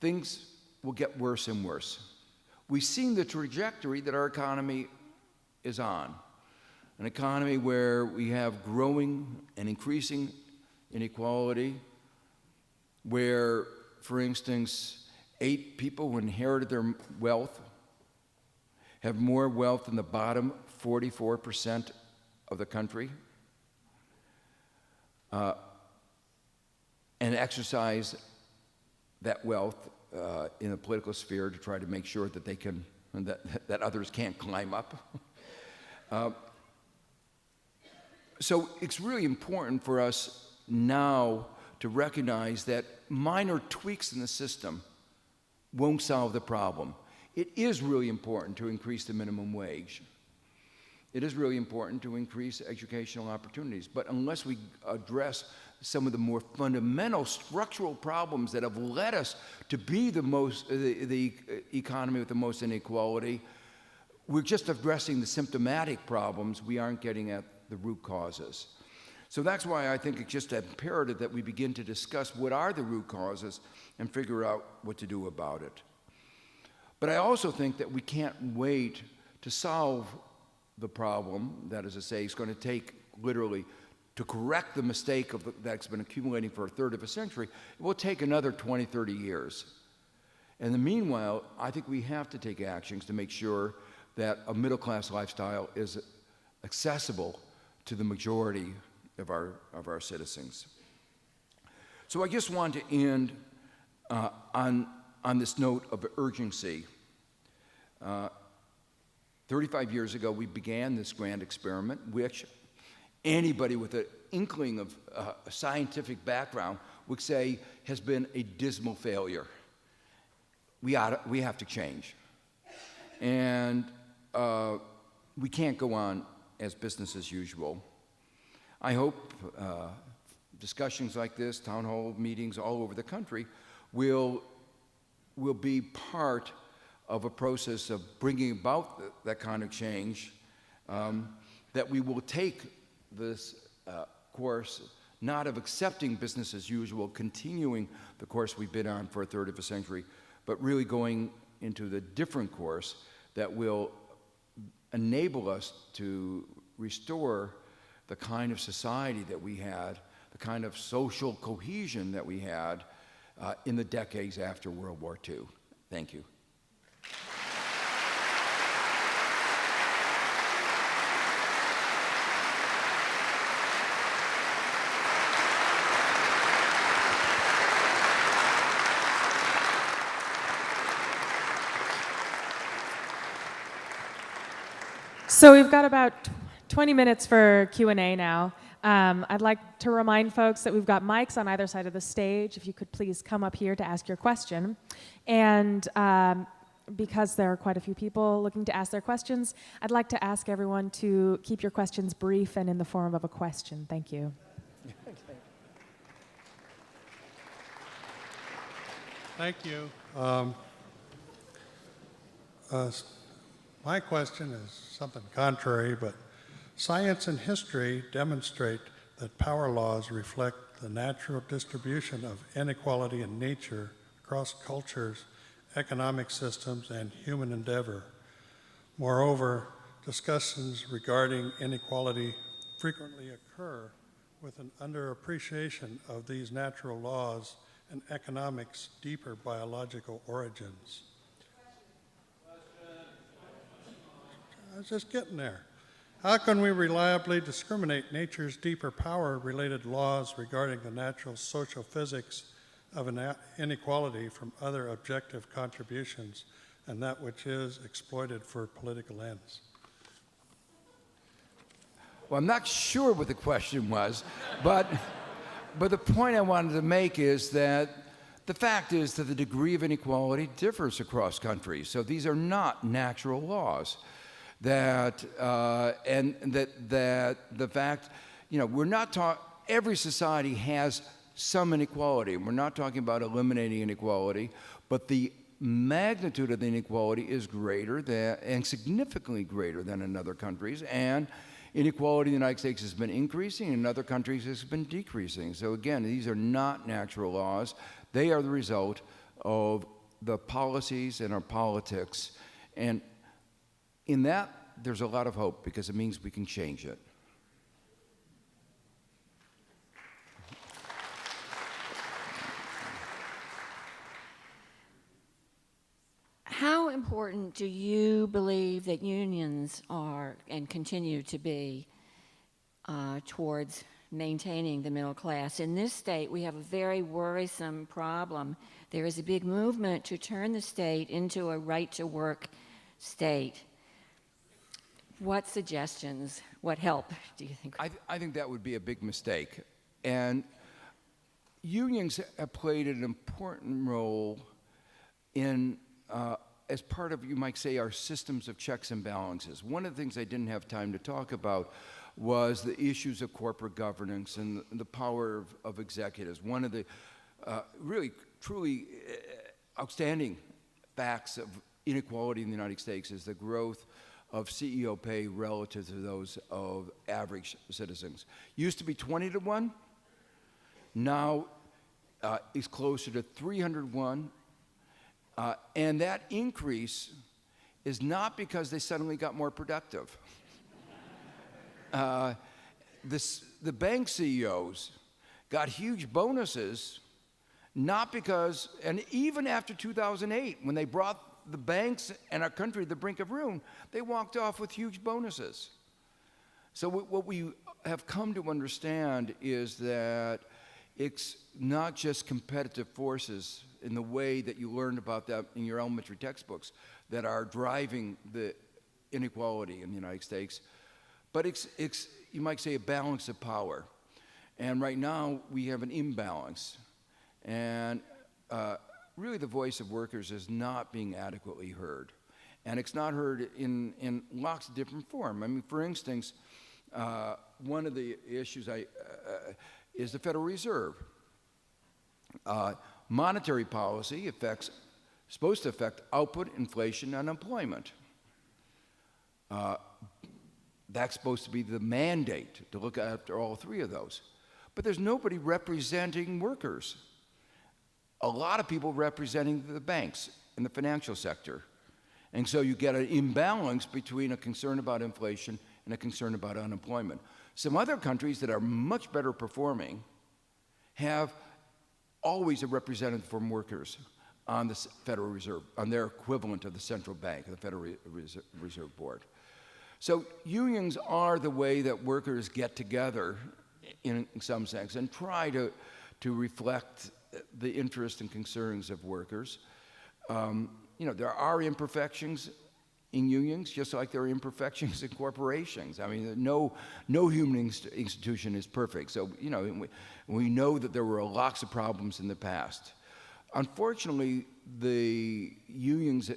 things will get worse and worse. We've seen the trajectory that our economy is on. An economy where we have growing and increasing inequality, where, for instance, 8 people who inherited their wealth have more wealth than the bottom 44% of the country, and exercise that wealth in the political sphere to try to make sure that they can, that others can't climb up. So it's really important for us now to recognize that minor tweaks in the system won't solve the problem. It is really important to increase the minimum wage. It is really important to increase educational opportunities. But unless we address some of the more fundamental structural problems that have led us to be the economy with the most inequality, we're just addressing the symptomatic problems. We aren't getting at the root causes. So that's why I think it's just imperative that we begin to discuss what are the root causes and figure out what to do about it. But I also think that we can't wait to solve the problem that, as I say, is going to take literally to correct the mistake that's been accumulating for a third of a century. It will take another 20, 30 years. In the meanwhile, I think we have to take actions to make sure that a middle-class lifestyle is accessible to the majority of our citizens. So I just want to end on this note of urgency. 35 years ago, we began this grand experiment, which anybody with an inkling of a scientific background would say has been a dismal failure. We have to change. And we can't go on as business as usual. I hope discussions like this, town hall meetings all over the country, will be part of a process of bringing about that kind of change, that we will take this course, not of accepting business as usual, continuing the course we've been on for a third of a century, but really going into the different course that will enable us to restore the kind of society that we had, the kind of social cohesion that we had in the decades after World War II. Thank you. So we've got about 20 minutes for Q&A now. I'd like to remind folks that we've got mics on either side of the stage. If you could please come up here to ask your question. And because there are quite a few people looking to ask their questions, I'd like to ask everyone to keep your questions brief and in the form of a question. Thank you. Thank you. My question is something contrary, but science and history demonstrate that power laws reflect the natural distribution of inequality in nature across cultures, economic systems, and human endeavor. Moreover, discussions regarding inequality frequently occur with an underappreciation of these natural laws and economics' deeper biological origins. I was just getting there. How can we reliably discriminate nature's deeper power-related laws regarding the natural social physics of inequality from other objective contributions and that which is exploited for political ends? Well, I'm not sure what the question was, but the point I wanted to make is that the fact is that the degree of inequality differs across countries. So these are not natural laws. That the fact, we're not every society has some inequality. We're not talking about eliminating inequality, but the magnitude of the inequality is greater than, and significantly greater than in other countries. And inequality in the United States has been increasing, and in other countries has been decreasing. So again, these are not natural laws. They are the result of the policies and our politics. And in that, there's a lot of hope because it means we can change it. How important do you believe that unions are and continue to be towards maintaining the middle class? In this state, we have a very worrisome problem. There is a big movement to turn the state into a right-to-work state. What suggestions, what help do you think? I think that would be a big mistake. And unions have played an important role in, as part of, you might say, our systems of checks and balances. One of the things I didn't have time to talk about was the issues of corporate governance and the power of executives. One of the really, truly outstanding facts of inequality in the United States is the growth of CEO pay relative to those of average citizens. Used to be 20 to 1, now is closer to 301. And that increase is not because they suddenly got more productive. The bank CEOs got huge bonuses, not because, and even after 2008, when they brought the banks and our country to the brink of ruin, they walked off with huge bonuses. So what we have come to understand is that it's not just competitive forces in the way that you learned about that in your elementary textbooks that are driving the inequality in the United States, but it's you might say a balance of power. And right now we have an imbalance. And really the voice of workers is not being adequately heard. And it's not heard in lots of different forms. I mean, for instance, one of the issues is the Federal Reserve. Monetary policy supposed to affect output, inflation, and employment. That's supposed to be the mandate to look after all three of those. But there's nobody representing workers. A lot of people representing the banks and the financial sector. And so you get an imbalance between a concern about inflation and a concern about unemployment. Some other countries that are much better performing have always a representative from workers on the Federal Reserve, on their equivalent of the central bank, the Federal Reserve Board. So unions are the way that workers get together in some sense and try to reflect the interests and concerns of workers. There are imperfections in unions, just like there are imperfections in corporations. I mean, no human institution is perfect. So, you know, we know that there were lots of problems in the past. Unfortunately, the union's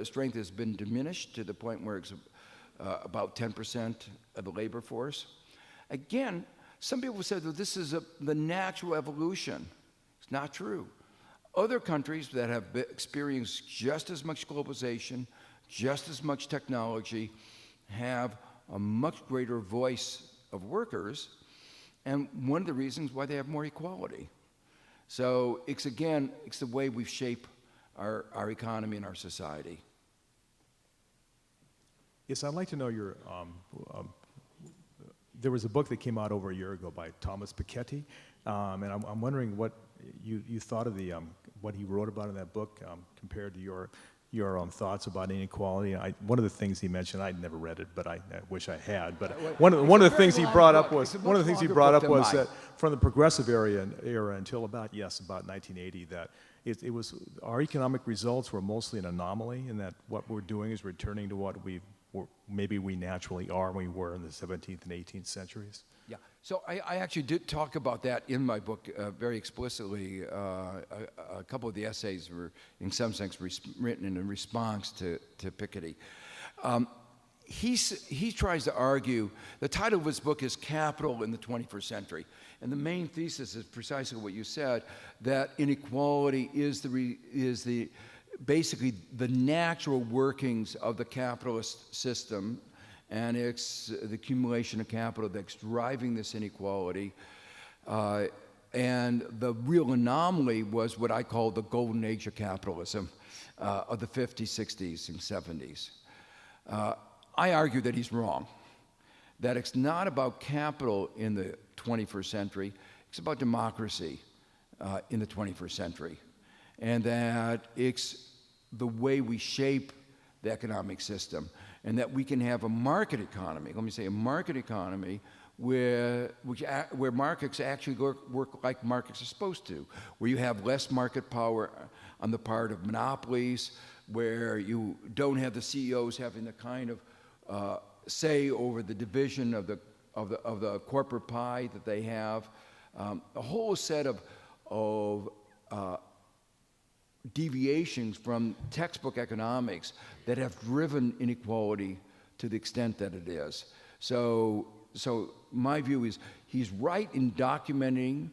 strength has been diminished to the point where it's about 10% of the labor force. Again, some people said that this is the natural evolution. It's not true. Other countries that have experienced just as much globalization, just as much technology, have a much greater voice of workers, and one of the reasons why they have more equality. So it's the way we shape our economy and our society. Yes, I'd like to know your, there was a book that came out over a year ago by Thomas Piketty, and I'm wondering what you thought of what he wrote about in that book compared to your thoughts about inequality. One of the things he mentioned, I'd never read it, but I wish I had. But one of the things he brought up was that from the progressive era until about 1980, that it was our economic results were mostly an anomaly, and that what we're doing is returning to what maybe we naturally are when we were in the 17th and 18th centuries. Yeah, so I actually did talk about that in my book very explicitly. A couple of the essays were, in some sense, written in response to Piketty. He tries to argue, the title of his book is Capital in the 21st Century, and the main thesis is precisely what you said, that inequality is basically the natural workings of the capitalist system, and it's the accumulation of capital that's driving this inequality. And the real anomaly was what I call the golden age of capitalism of the 50s, 60s, and 70s. I argue that he's wrong, that it's not about capital in the 21st century, it's about democracy in the 21st century. And that it's the way we shape the economic system, and that we can have a market economy, let me say a market economy, where markets actually work like markets are supposed to, where you have less market power on the part of monopolies, where you don't have the CEOs having the kind of say over the division of the corporate pie that they have, a whole set of deviations from textbook economics that have driven inequality to the extent that it is. So my view is he's right in documenting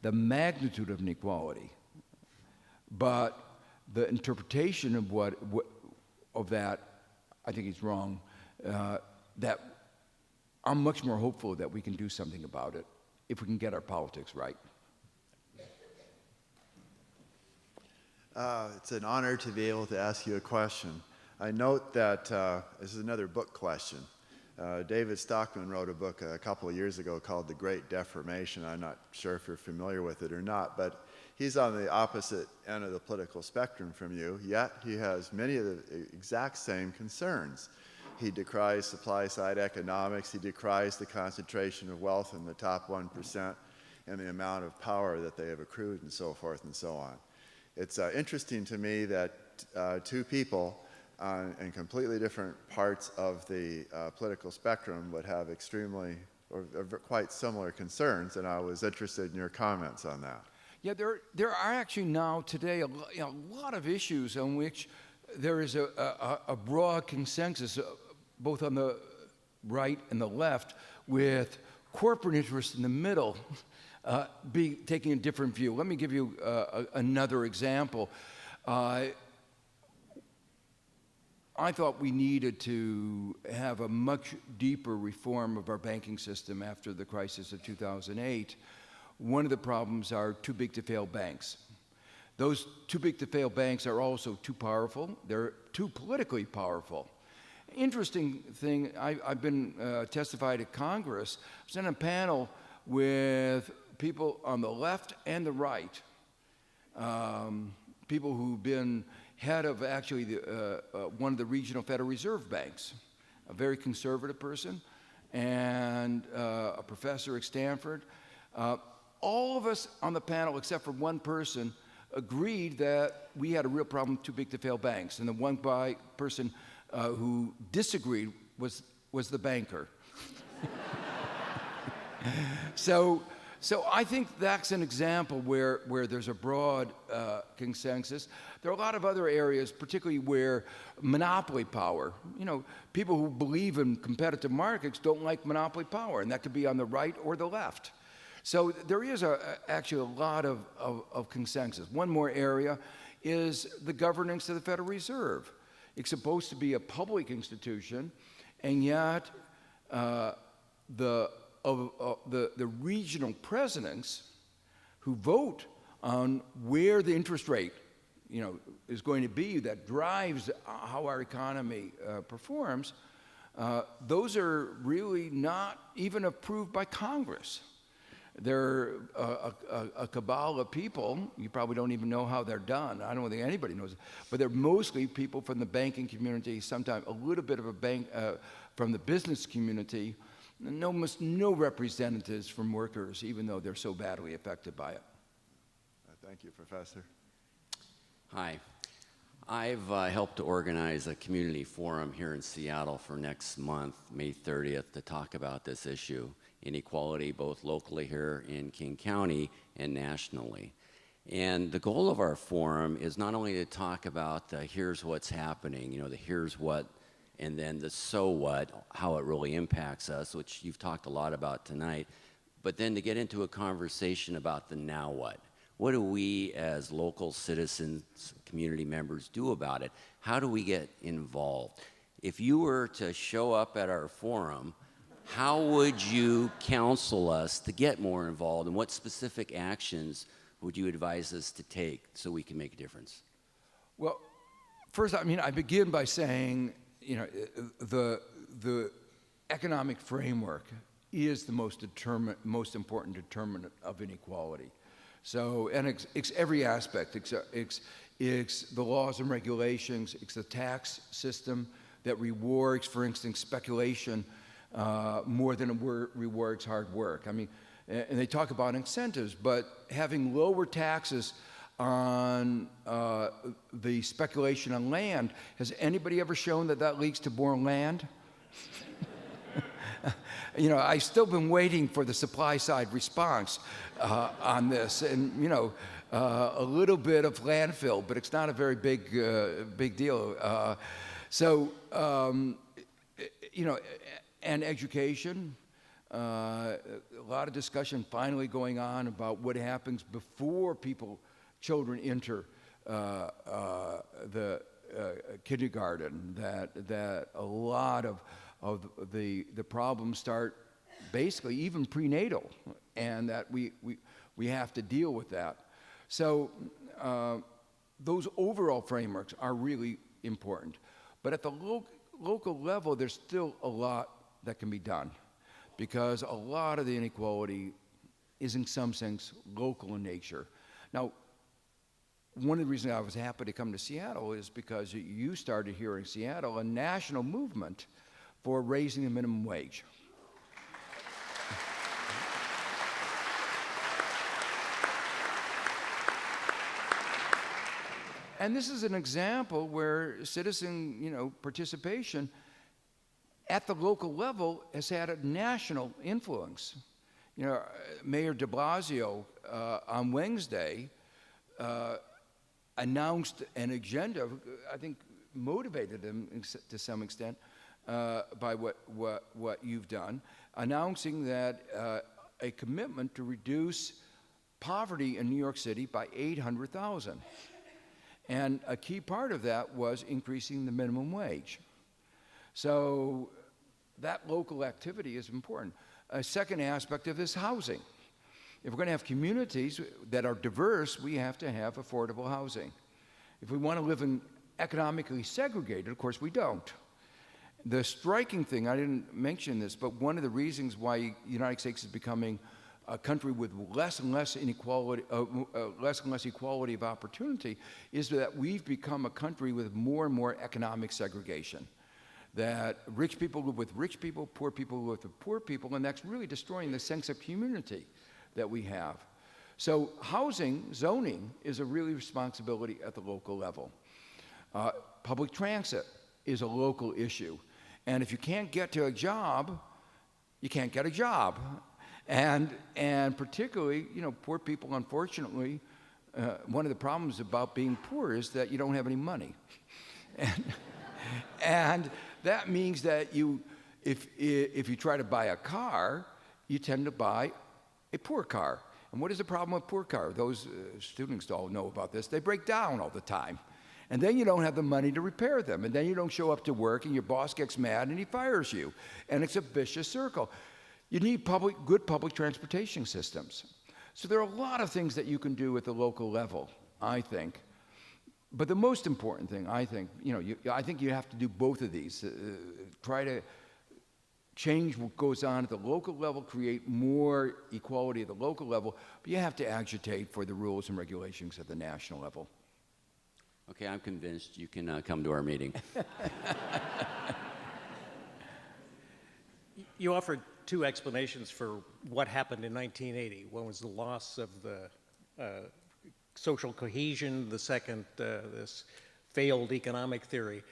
the magnitude of inequality, but the interpretation of that, I think he's wrong. That I'm much more hopeful that we can do something about it if we can get our politics right. It's an honor to be able to ask you a question. I note that this is another book question. David Stockman wrote a book a couple of years ago called The Great Deformation. I'm not sure if you're familiar with it or not, but he's on the opposite end of the political spectrum from you, yet he has many of the exact same concerns. He decries supply-side economics, he decries the concentration of wealth in the top 1% and the amount of power that they have accrued and so forth and so on. It's interesting to me that two people in completely different parts of the political spectrum would have extremely or quite similar concerns, and I was interested in your comments on that. Yeah, there are actually now today a lot of issues on which there is a broad consensus, both on the right and the left, with corporate interests in the middle taking a different view. Let me give you another example. I thought we needed to have a much deeper reform of our banking system after the crisis of 2008. One of the problems are too big to fail banks. Those too big to fail banks are also too powerful. They're too politically powerful. Interesting thing, I've been testified at Congress. I was on a panel with people on the left and the right, people who've been head of actually one of the regional Federal Reserve banks, a very conservative person, and a professor at Stanford. All of us on the panel, except for one person, agreed that we had a real problem, too big to fail banks. And the one person who disagreed was the banker. So I think that's an example where there's a broad consensus. There are a lot of other areas, particularly where monopoly power, people who believe in competitive markets don't like monopoly power, and that could be on the right or the left. So there is actually a lot of consensus. One more area is the governance of the Federal Reserve. It's supposed to be a public institution, and yet the regional presidents who vote on where the interest rate is going to be that drives how our economy performs, those are really not even approved by Congress. They're a cabal of people. You probably don't even know how they're done. I don't think anybody knows. But they're mostly people from the banking community, sometimes a little bit of a bank from the business community, almost no representatives from workers, even though they're so badly affected by it. Thank you, Professor. Hi. I've helped to organize a community forum here in Seattle for next month, May 30th, to talk about this issue, inequality, both locally here in King County and nationally. And the goal of our forum is not only to talk about the here's what's happening, the here's what, and then the so what, how it really impacts us, which you've talked a lot about tonight, but then to get into a conversation about the now what. What do we as local citizens, community members do about it? How do we get involved? If you were to show up at our forum, how would you counsel us to get more involved, and what specific actions would you advise us to take so we can make a difference? Well, first, I begin by saying, the economic framework is the most important determinant of inequality. So, and it's every aspect. It's the laws and regulations. It's the tax system that rewards, for instance, speculation more than it rewards hard work. And they talk about incentives, but having lower taxes on the speculation on land, has anybody ever shown that leads to more land? I've still been waiting for the supply side response on this, and a little bit of landfill, but it's not a very big deal. And education, a lot of discussion finally going on about what happens before children enter the kindergarten. That a lot of the problems start basically even prenatal, and that we have to deal with that. So those overall frameworks are really important. But at the local level, there's still a lot that can be done, because a lot of the inequality is in some sense local in nature. Now, one of the reasons I was happy to come to Seattle is because you started here in Seattle a national movement for raising the minimum wage. And this is an example where citizen, participation at the local level has had a national influence. Mayor de Blasio on Wednesday announced an agenda, I think motivated him to some extent by what you've done, announcing that a commitment to reduce poverty in New York City by 800,000. And a key part of that was increasing the minimum wage. So that local activity is important. A second aspect of this, housing. If we're going to have communities that are diverse, we have to have affordable housing. If we want to live in economically segregated, of course we don't. The striking thing, I didn't mention this, but one of the reasons why the United States is becoming a country with less and less inequality, equality of opportunity, is that we've become a country with more and more economic segregation. That rich people live with rich people, poor people live with poor people, and that's really destroying the sense of community that we have. So housing, zoning, is a really responsibility at the local level. Public transit is a local issue. And if you can't get to a job, you can't get a job. And particularly, poor people, unfortunately, one of the problems about being poor is that you don't have any money. And that means that if you try to buy a car, you tend to buy a poor car. And what is the problem with poor car? Those students all know about this. They break down all the time. And then you don't have the money to repair them. And then you don't show up to work, and your boss gets mad, and he fires you. And it's a vicious circle. You need good public transportation systems. So there are a lot of things that you can do at the local level, I think. But the most important thing, I think, I think you have to do both of these. Try to change what goes on at the local level, create more equality at the local level, but you have to agitate for the rules and regulations at the national level. Okay, I'm convinced you can come to our meeting. You offered two explanations for what happened in 1980. One was the loss of the social cohesion, the second, this failed economic theory.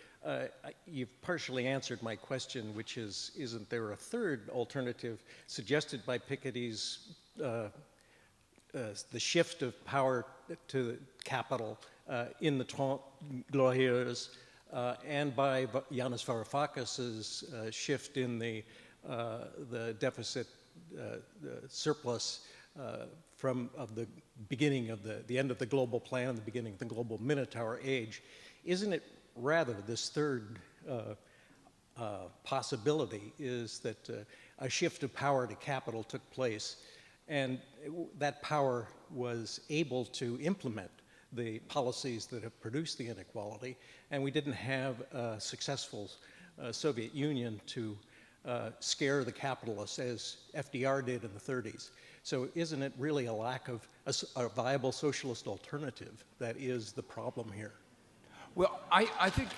You've partially answered my question, which is, isn't there a third alternative suggested by Piketty's, the shift of power to capital in the Trente Glorieuses, and by Yanis Varoufakis's shift in the deficit surplus from the beginning of the end of the global plan and the beginning of the global Minotaur age. Isn't it rather this third possibility is that a shift of power to capital took place, and that power was able to implement the policies that have produced the inequality, and we didn't have a successful Soviet Union to scare the capitalists as FDR did in the 30s. So isn't it really a lack of a viable socialist alternative that is the problem here? Well, I think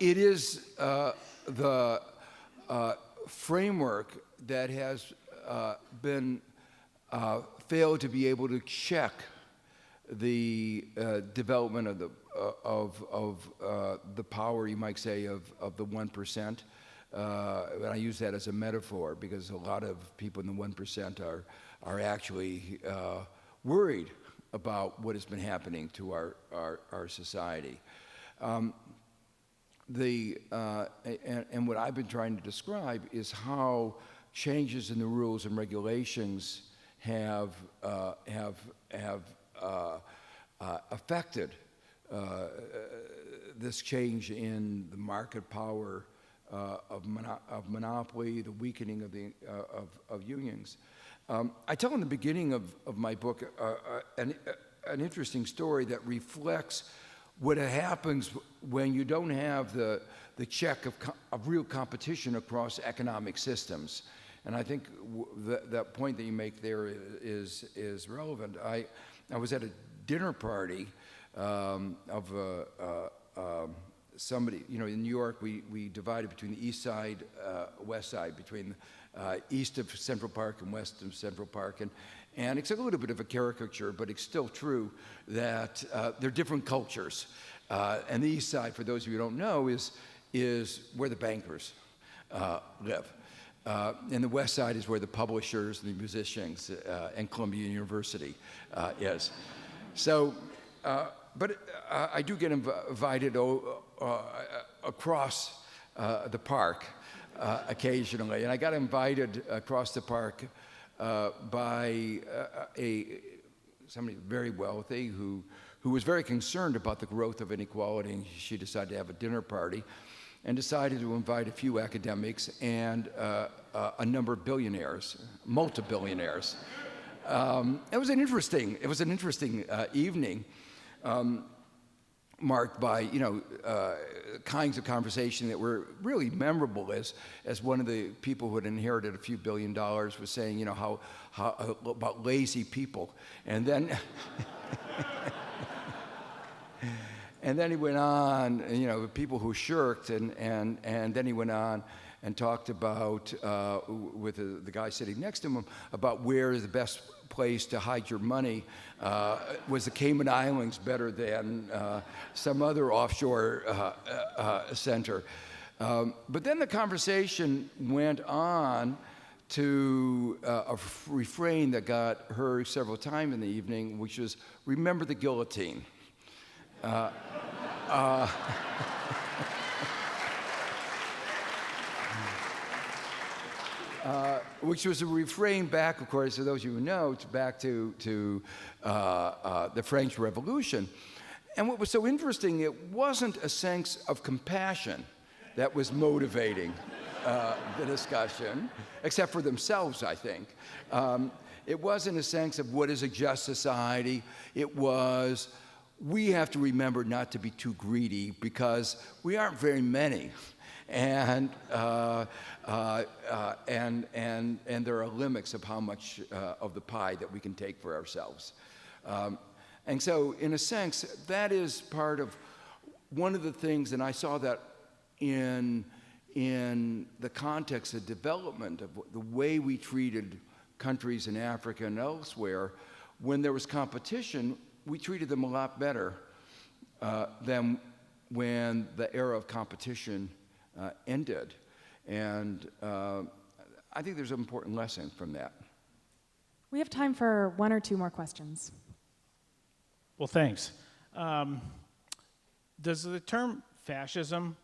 it is the framework that has been failed to be able to check the development of the power, you might say, of the 1%. And I use that as a metaphor because a lot of people in the 1% are actually worried about what has been happening to our society. And what I've been trying to describe is how changes in the rules and regulations have affected this change in the market power of monopoly, the weakening of unions. I tell in the beginning of my book an interesting story that reflects what happens when you don't have the check of real competition across economic systems. And I think that point that you make there is relevant. I was at a dinner party of somebody, in New York, we divided between the east side, west side, between east of Central Park and west of Central Park. And it's a little bit of a caricature, but it's still true that they're different cultures. And the east side, for those of you who don't know, is where the bankers live. And the west side is where the publishers and the musicians and Columbia University is. So, but I do get invited across the park occasionally, and I got invited across the park by somebody very wealthy who was very concerned about the growth of inequality, and she decided to have a dinner party and decided to invite a few academics and a number of billionaires, multi-billionaires. It was an interesting evening, marked by kinds of conversation that were really memorable. As one of the people who had inherited a few $1 billion was saying, how about lazy people, and then. And then he went on, people who shirked, and then he went on and talked about, with the guy sitting next to him, about where the best place to hide your money. Was the Cayman Islands better than some other offshore center? But then the conversation went on to a refrain that got heard several times in the evening, which was, remember the guillotine. Which was a refrain back, of course, for those of you who know, back to the French Revolution. And what was so interesting, it wasn't a sense of compassion that was motivating the discussion, except for themselves, I think. It wasn't a sense of what is a just society. It was, we have to remember not to be too greedy because we aren't very many. And there are limits of how much of the pie that we can take for ourselves. And so, in a sense, that is part of one of the things, and I saw that in the context of development, of the way we treated countries in Africa and elsewhere. When there was competition, we treated them a lot better than when the era of competition ended. And I think there's an important lesson from that. We have time for one or two more questions. Well, thanks. Does the term fascism,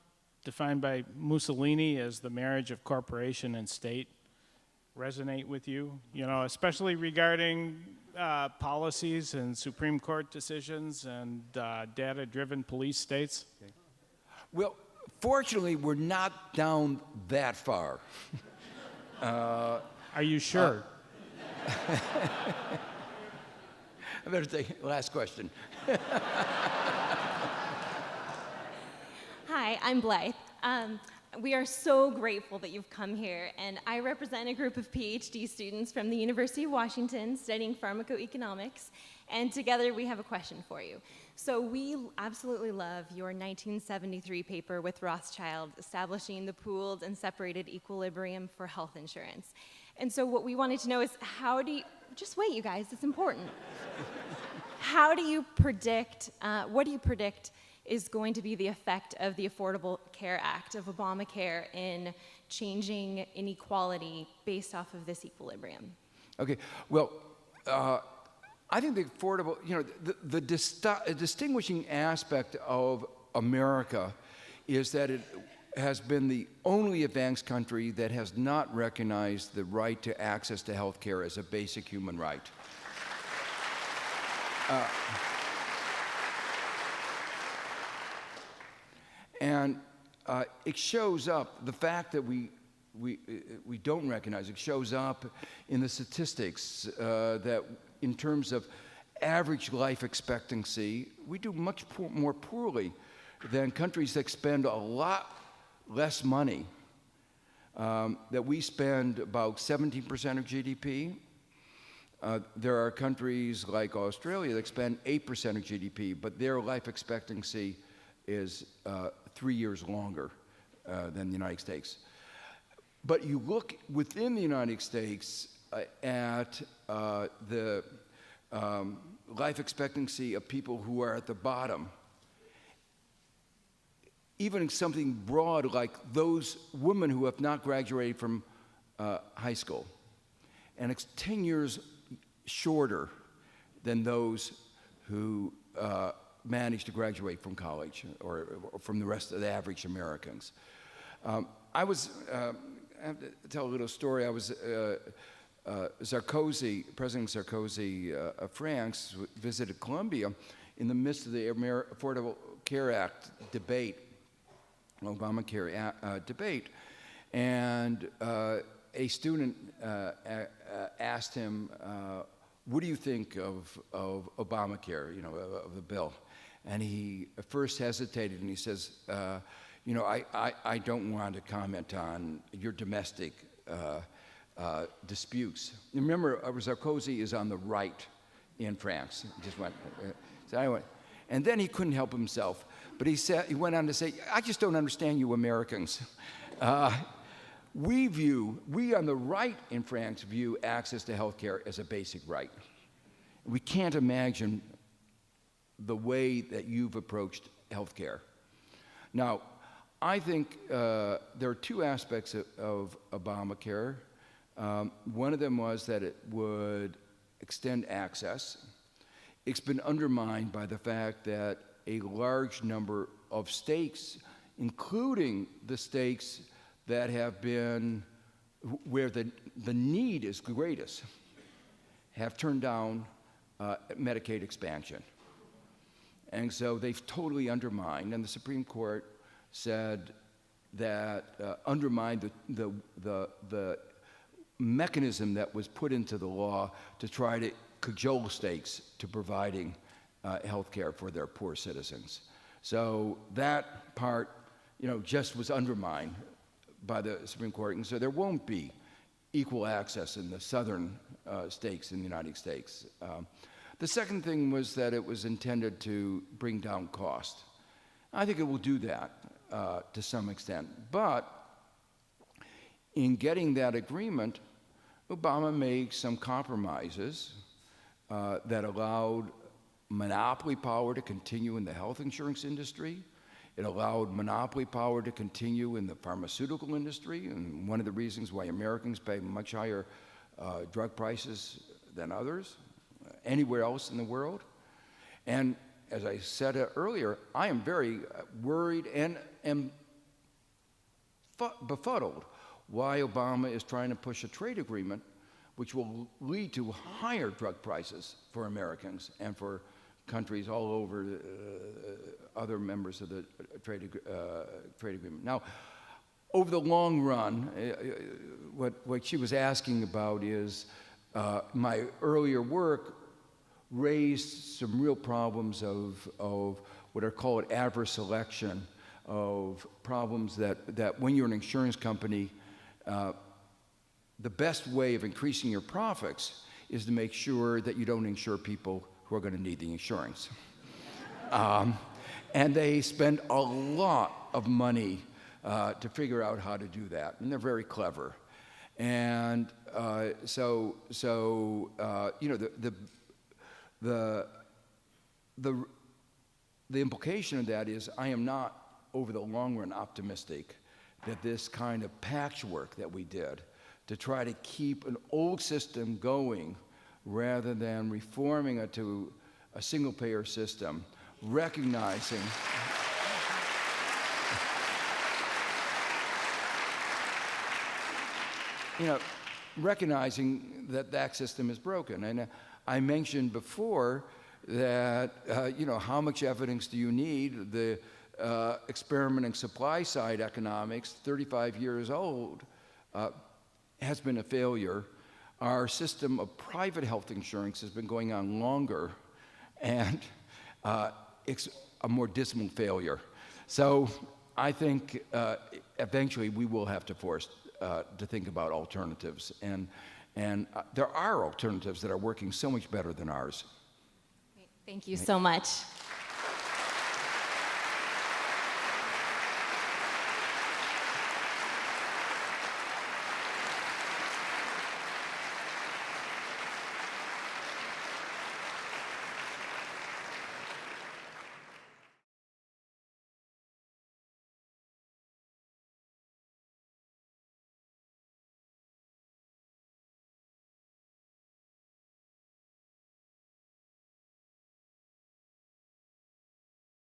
defined by Mussolini as the marriage of corporation and state, resonate with you? You know, especially regarding policies and Supreme Court decisions and data-driven police states? Okay. Well, fortunately, we're not down that far. Are you sure? I better take the last question. Hi, I'm Blythe. We are so grateful that you've come here, and I represent a group of PhD students from the University of Washington studying pharmacoeconomics, and together we have a question for you. So we absolutely love your 1973 paper with Rothschild establishing the pooled and separated equilibrium for health insurance. And so what we wanted to know is how do you, just wait you guys, it's important. How do you predict, what do you predict is going to be the effect of the Affordable Care Act, of Obamacare, in changing inequality based off of this equilibrium? Okay, well, I think the affordable, you know, the distinguishing aspect of America is that it has been the only advanced country that has not recognized the right to access to health care as a basic human right. And it shows up, the fact that we don't recognize it shows up in the statistics that in terms of average life expectancy, we do much more poorly than countries that spend a lot less money. That we spend about 17% of GDP. There are countries like Australia that spend 8% of GDP, but their life expectancy is 3 years longer than the United States. But you look within the United States at the life expectancy of people who are at the bottom. Even something broad like those women who have not graduated from high school. And it's 10 years shorter than those who managed to graduate from college or from the rest of the average Americans. I have to tell a little story. I was, Sarkozy, President Sarkozy of France visited Colombia in the midst of the Affordable Care Act debate, Obamacare debate, and a student asked him, what do you think of Obamacare, you know, of the bill? And he first hesitated and he says, you know, I don't want to comment on your domestic disputes. Remember, Sarkozy is on the right in France. He just went, so I went, and then he couldn't help himself. But he went on to say, I just don't understand you Americans. we on the right in France view access to health care as a basic right. We can't imagine the way that you've approached health care. Now, I think there are two aspects of Obamacare. One of them was that it would extend access. It's been undermined by the fact that a large number of states, including the states that have been where the need is greatest, have turned down Medicaid expansion. And so they've totally undermined, and the Supreme Court said that undermined the mechanism that was put into the law to try to cajole states to providing health care for their poor citizens. So that part, just was undermined by the Supreme Court, and so there won't be equal access in the southern states in the United States. The second thing was that it was intended to bring down cost. I think it will do that to some extent, but in getting that agreement, Obama made some compromises that allowed monopoly power to continue in the health insurance industry. It allowed monopoly power to continue in the pharmaceutical industry, and one of the reasons why Americans pay much higher drug prices than others, anywhere else in the world. And as I said earlier, I am very worried and befuddled why Obama is trying to push a trade agreement which will lead to higher drug prices for Americans and for countries all over other members of the trade agreement. Now, over the long run, what she was asking about is my earlier work raised some real problems of what are called adverse selection, of problems that when you're an insurance company, the best way of increasing your profits is to make sure that you don't insure people who are going to need the insurance. And they spend a lot of money to figure out how to do that, and they're very clever. And so the implication of that is I am not, over the long run, optimistic that this kind of patchwork that we did to try to keep an old system going rather than reforming it to a single-payer system, recognizing recognizing that that system is broken. And I mentioned before that, how much evidence do you need? The experimenting supply-side economics, 35 years old, has been a failure. Our system of private health insurance has been going on longer, and it's a more dismal failure. So I think eventually we will have to force to think about alternatives, and there are alternatives that are working so much better than ours. Thank you so much.